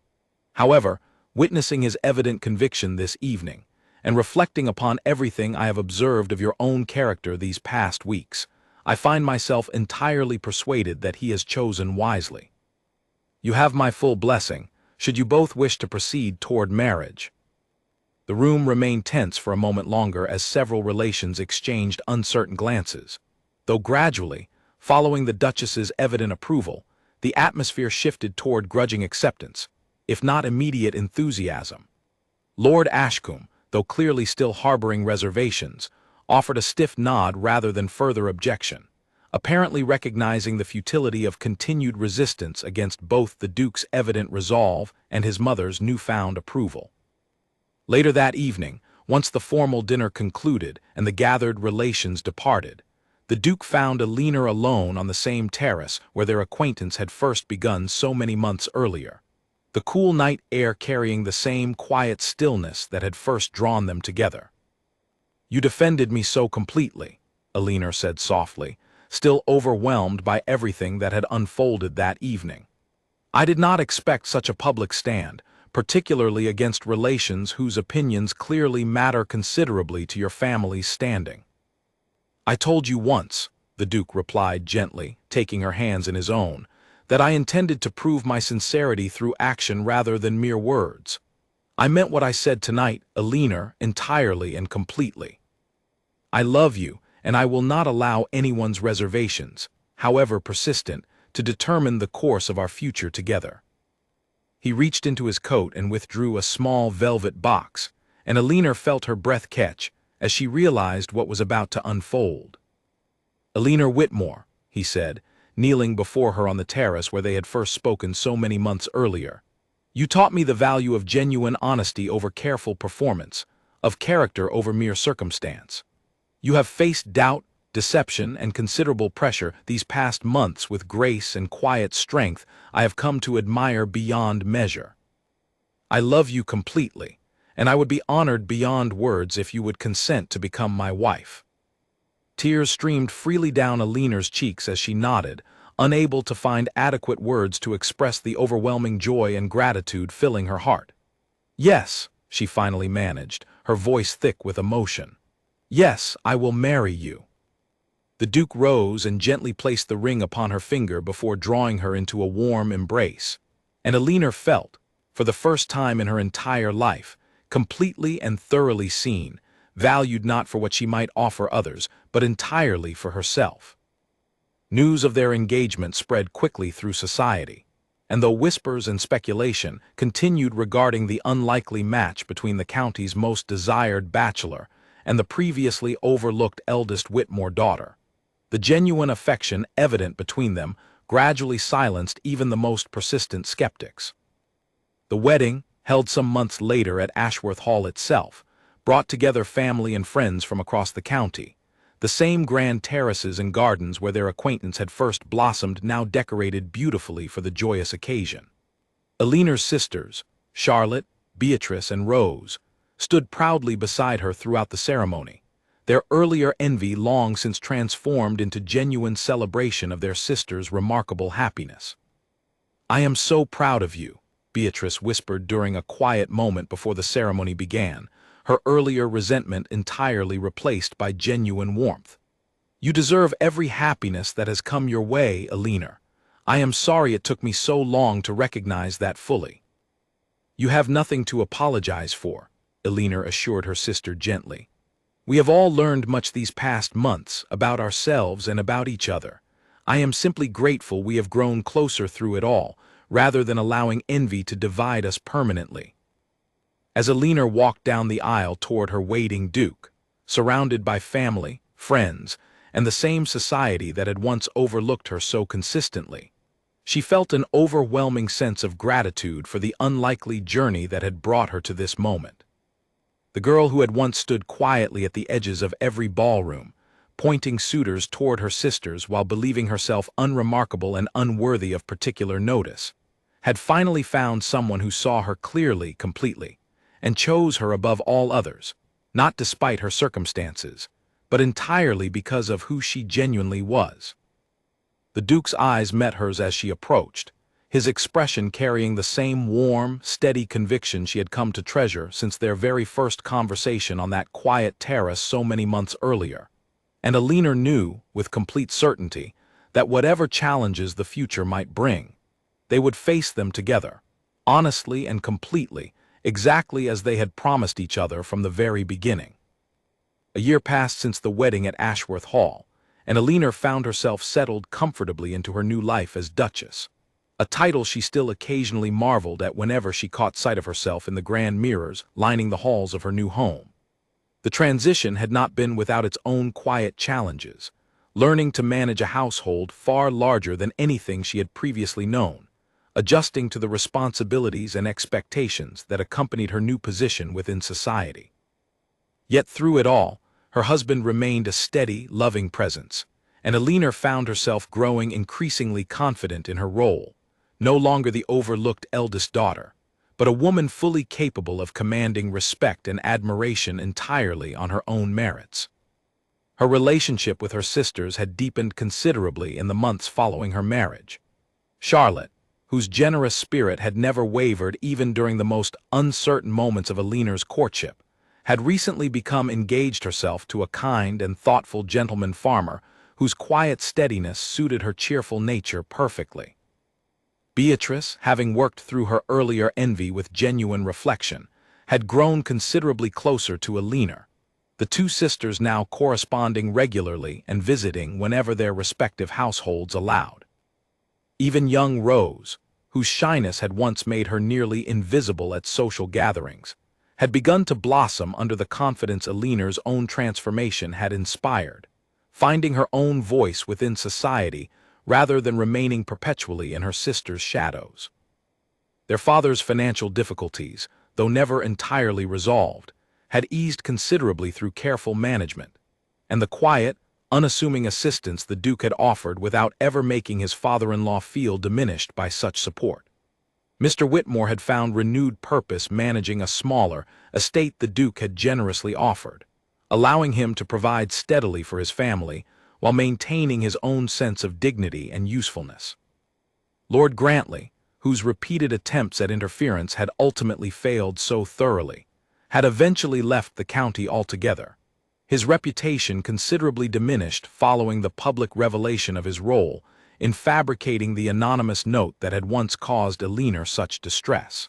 However, witnessing his evident conviction this evening, and reflecting upon everything I have observed of your own character these past weeks, I find myself entirely persuaded that he has chosen wisely. You have my full blessing, should you both wish to proceed toward marriage." The room remained tense for a moment longer as several relations exchanged uncertain glances, though gradually, following the Duchess's evident approval, the atmosphere shifted toward grudging acceptance, if not immediate enthusiasm. Lord Ashcombe, though clearly still harboring reservations, offered a stiff nod rather than further objection, apparently recognizing the futility of continued resistance against both the Duke's evident resolve and his mother's newfound approval. Later that evening, once the formal dinner concluded and the gathered relations departed, the Duke found Elinor alone on the same terrace where their acquaintance had first begun so many months earlier, the cool night air carrying the same quiet stillness that had first drawn them together. "You defended me so completely," Elinor said softly, still overwhelmed by everything that had unfolded that evening. "I did not expect such a public stand, particularly against relations whose opinions clearly matter considerably to your family's standing." "I told you once," the Duke replied gently, taking her hands in his own, "that I intended to prove my sincerity through action rather than mere words. I meant what I said tonight, Elinor, entirely and completely. I love you, and I will not allow anyone's reservations, however persistent, to determine the course of our future together." He reached into his coat and withdrew a small velvet box, and Elinor felt her breath catch as she realized what was about to unfold. "Elinor Whitmore," he said, kneeling before her on the terrace where they had first spoken so many months earlier, "you taught me the value of genuine honesty over careful performance, of character over mere circumstance. You have faced doubt, deception, and considerable pressure these past months with grace and quiet strength I have come to admire beyond measure. I love you completely, and I would be honored beyond words if you would consent to become my wife." Tears streamed freely down Elinor's cheeks as she nodded, unable to find adequate words to express the overwhelming joy and gratitude filling her heart. "Yes," she finally managed, her voice thick with emotion. "Yes, I will marry you." The Duke rose and gently placed the ring upon her finger before drawing her into a warm embrace, and Elinor felt, for the first time in her entire life, completely and thoroughly seen, valued not for what she might offer others, but entirely for herself. News of their engagement spread quickly through society, and though whispers and speculation continued regarding the unlikely match between the county's most desired bachelor and the previously overlooked eldest Whitmore daughter, the genuine affection evident between them gradually silenced even the most persistent skeptics. The wedding, held some months later at Ashworth Hall itself, brought together family and friends from across the county. The same grand terraces and gardens where their acquaintance had first blossomed now decorated beautifully for the joyous occasion. Elinor's sisters, Charlotte, Beatrice, and Rose, stood proudly beside her throughout the ceremony, their earlier envy long since transformed into genuine celebration of their sister's remarkable happiness. "I am so proud of you," Beatrice whispered during a quiet moment before the ceremony began, her earlier resentment entirely replaced by genuine warmth. "You deserve every happiness that has come your way, Alina. I am sorry it took me so long to recognize that fully." "You have nothing to apologize for," Alina assured her sister gently. "We have all learned much these past months about ourselves and about each other. I am simply grateful we have grown closer through it all, rather than allowing envy to divide us permanently." As Alina walked down the aisle toward her waiting Duke, surrounded by family, friends, and the same society that had once overlooked her so consistently, she felt an overwhelming sense of gratitude for the unlikely journey that had brought her to this moment. The girl who had once stood quietly at the edges of every ballroom, pointing suitors toward her sisters while believing herself unremarkable and unworthy of particular notice, had finally found someone who saw her clearly, completely, and chose her above all others, not despite her circumstances, but entirely because of who she genuinely was. The Duke's eyes met hers as she approached, his expression carrying the same warm, steady conviction she had come to treasure since their very first conversation on that quiet terrace so many months earlier. And Alina knew, with complete certainty, that whatever challenges the future might bring, they would face them together, honestly and completely, exactly as they had promised each other from the very beginning. A year passed since the wedding at Ashworth Hall, and Alina found herself settled comfortably into her new life as Duchess, a title she still occasionally marveled at whenever she caught sight of herself in the grand mirrors lining the halls of her new home. The transition had not been without its own quiet challenges, learning to manage a household far larger than anything she had previously known, adjusting to the responsibilities and expectations that accompanied her new position within society. Yet through it all, her husband remained a steady, loving presence, and Alina found herself growing increasingly confident in her role, no longer the overlooked eldest daughter, but a woman fully capable of commanding respect and admiration entirely on her own merits. Her relationship with her sisters had deepened considerably in the months following her marriage. Charlotte, whose generous spirit had never wavered even during the most uncertain moments of Alina's courtship, had recently become engaged herself to a kind and thoughtful gentleman farmer whose quiet steadiness suited her cheerful nature perfectly. Beatrice, having worked through her earlier envy with genuine reflection, had grown considerably closer to Alina, the two sisters now corresponding regularly and visiting whenever their respective households allowed. Even young Rose, whose shyness had once made her nearly invisible at social gatherings, had begun to blossom under the confidence Alina's own transformation had inspired, finding her own voice within society rather than remaining perpetually in her sister's shadows. Their father's financial difficulties, though never entirely resolved, had eased considerably through careful management, and the quiet, unassuming assistance the Duke had offered without ever making his father-in-law feel diminished by such support. Mr. Whitmore had found renewed purpose managing a smaller estate the Duke had generously offered, allowing him to provide steadily for his family while maintaining his own sense of dignity and usefulness. Lord Grantley, whose repeated attempts at interference had ultimately failed so thoroughly, had eventually left the county altogether, his reputation considerably diminished following the public revelation of his role in fabricating the anonymous note that had once caused Alina such distress.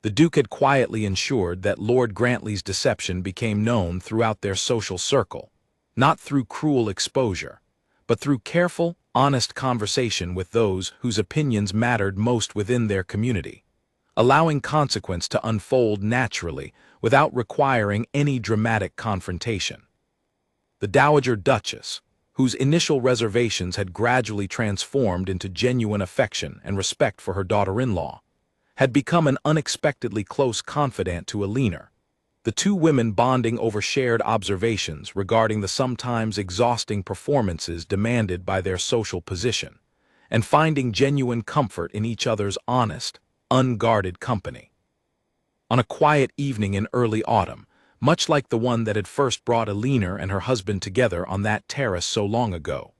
The Duke had quietly ensured that Lord Grantley's deception became known throughout their social circle, not through cruel exposure, but through careful, honest conversation with those whose opinions mattered most within their community, allowing consequence to unfold naturally without requiring any dramatic confrontation. The Dowager Duchess, whose initial reservations had gradually transformed into genuine affection and respect for her daughter-in-law, had become an unexpectedly close confidant to Alina, the two women bonding over shared observations regarding the sometimes exhausting performances demanded by their social position, and finding genuine comfort in each other's honest, unguarded company. On a quiet evening in early autumn, much like the one that had first brought Alina and her husband together on that terrace so long ago.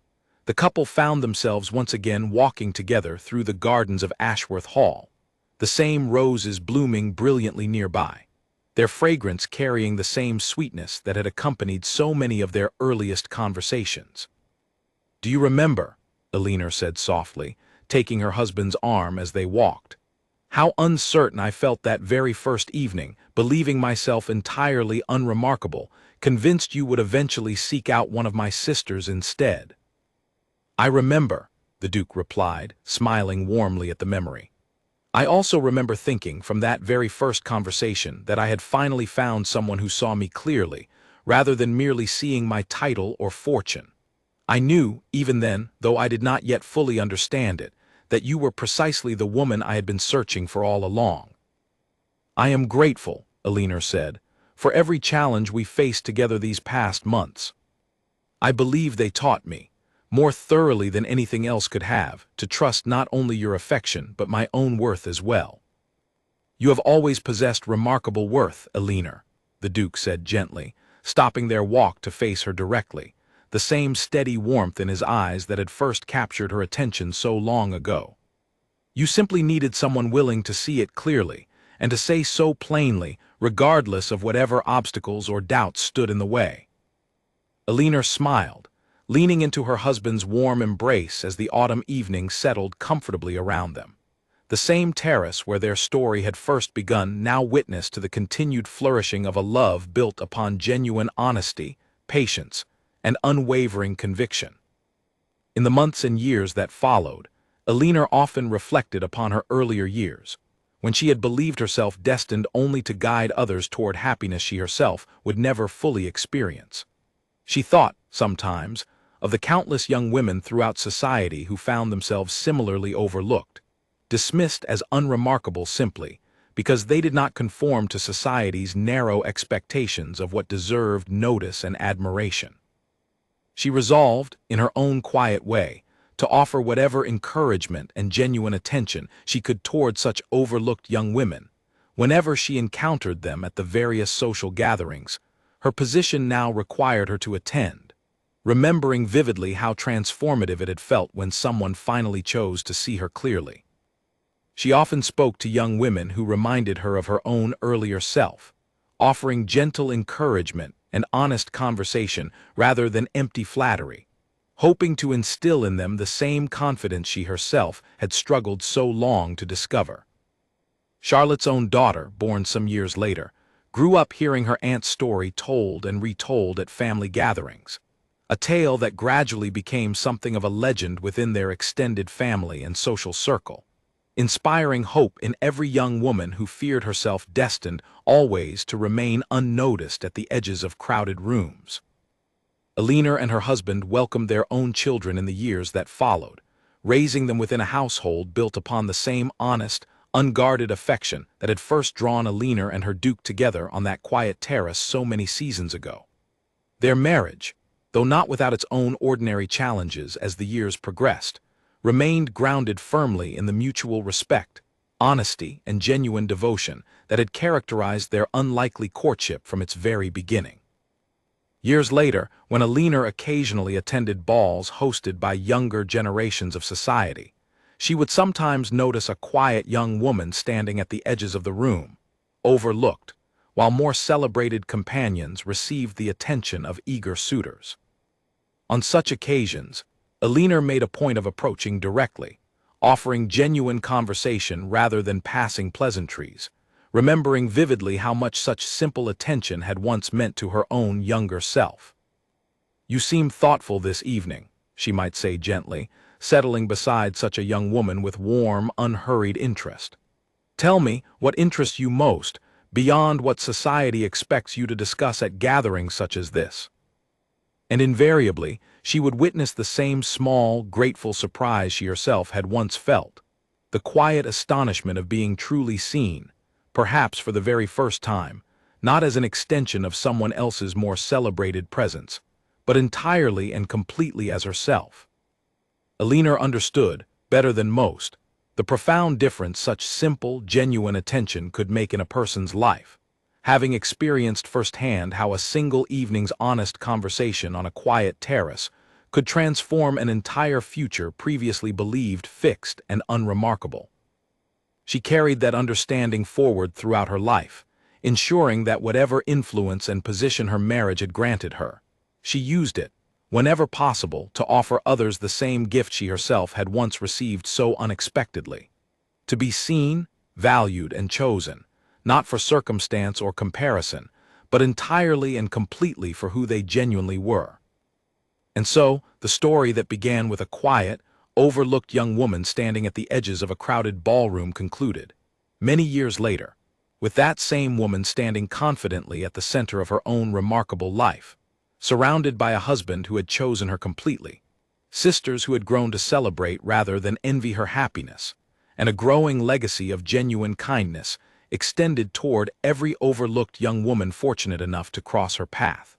The couple found themselves once again walking together through the gardens of Ashworth Hall, the same roses blooming brilliantly nearby, their fragrance carrying the same sweetness that had accompanied so many of their earliest conversations. "Do you remember," Alina said softly, taking her husband's arm as they walked, "how uncertain I felt that very first evening, believing myself entirely unremarkable, convinced you would eventually seek out one of my sisters instead?" "I remember," the Duke replied, smiling warmly at the memory. "I also remember thinking from that very first conversation that I had finally found someone who saw me clearly, rather than merely seeing my title or fortune. I knew, even then, though I did not yet fully understand it, that you were precisely the woman I had been searching for all along." "I am grateful," Alina said, "for every challenge we faced together these past months. I believe they taught me, more thoroughly than anything else could have, to trust not only your affection but my own worth as well." "You have always possessed remarkable worth, Alina," the Duke said gently, stopping their walk to face her directly, the same steady warmth in his eyes that had first captured her attention so long ago. "You simply needed someone willing to see it clearly, and to say so plainly, regardless of whatever obstacles or doubts stood in the way." Alina smiled, leaning into her husband's warm embrace as the autumn evening settled comfortably around them. The same terrace where their story had first begun now witnessed to the continued flourishing of a love built upon genuine honesty, patience, and unwavering conviction. In the months and years that followed, Alina often reflected upon her earlier years, when she had believed herself destined only to guide others toward happiness she herself would never fully experience. She thought, sometimes, of the countless young women throughout society who found themselves similarly overlooked, dismissed as unremarkable simply because they did not conform to society's narrow expectations of what deserved notice and admiration. She resolved, in her own quiet way, to offer whatever encouragement and genuine attention she could toward such overlooked young women, whenever she encountered them at the various social gatherings her position now required her to attend, remembering vividly how transformative it had felt when someone finally chose to see her clearly. She often spoke to young women who reminded her of her own earlier self, offering gentle encouragement and honest conversation rather than empty flattery, hoping to instill in them the same confidence she herself had struggled so long to discover. Charlotte's own daughter, born some years later, grew up hearing her aunt's story told and retold at family gatherings, a tale that gradually became something of a legend within their extended family and social circle, inspiring hope in every young woman who feared herself destined always to remain unnoticed at the edges of crowded rooms. Alina and her husband welcomed their own children in the years that followed, raising them within a household built upon the same honest, unguarded affection that had first drawn Alina and her Duke together on that quiet terrace so many seasons ago. Their marriage, though not without its own ordinary challenges as the years progressed, remained grounded firmly in the mutual respect, honesty, and genuine devotion that had characterized their unlikely courtship from its very beginning. Years later, when Alina occasionally attended balls hosted by younger generations of society, she would sometimes notice a quiet young woman standing at the edges of the room, overlooked, while more celebrated companions received the attention of eager suitors. On such occasions, Alina made a point of approaching directly, offering genuine conversation rather than passing pleasantries, remembering vividly how much such simple attention had once meant to her own younger self. "You seem thoughtful this evening," she might say gently, settling beside such a young woman with warm, unhurried interest. "Tell me what interests you most, beyond what society expects you to discuss at gatherings such as this." And invariably, she would witness the same small, grateful surprise she herself had once felt, the quiet astonishment of being truly seen, perhaps for the very first time, not as an extension of someone else's more celebrated presence, but entirely and completely as herself. Alina understood, better than most, the profound difference such simple, genuine attention could make in a person's life, having experienced firsthand how a single evening's honest conversation on a quiet terrace could transform an entire future previously believed fixed and unremarkable. She carried that understanding forward throughout her life, ensuring that whatever influence and position her marriage had granted her, she used it, whenever possible, to offer others the same gift she herself had once received so unexpectedly: to be seen, valued, and chosen, not for circumstance or comparison, but entirely and completely for who they genuinely were. And so, the story that began with a quiet, overlooked young woman standing at the edges of a crowded ballroom concluded, many years later, with that same woman standing confidently at the center of her own remarkable life, surrounded by a husband who had chosen her completely, sisters who had grown to celebrate rather than envy her happiness, and a growing legacy of genuine kindness extended toward every overlooked young woman fortunate enough to cross her path.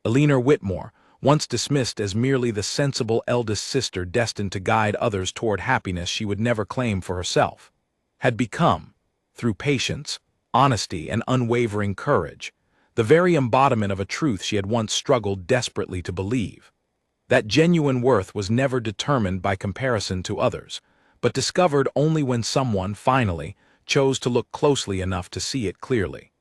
Eleanor Whitmore, once dismissed as merely the sensible eldest sister destined to guide others toward happiness she would never claim for herself, had become, through patience, honesty, and unwavering courage, the very embodiment of a truth she had once struggled desperately to believe: that genuine worth was never determined by comparison to others, but discovered only when someone, finally, chose to look closely enough to see it clearly.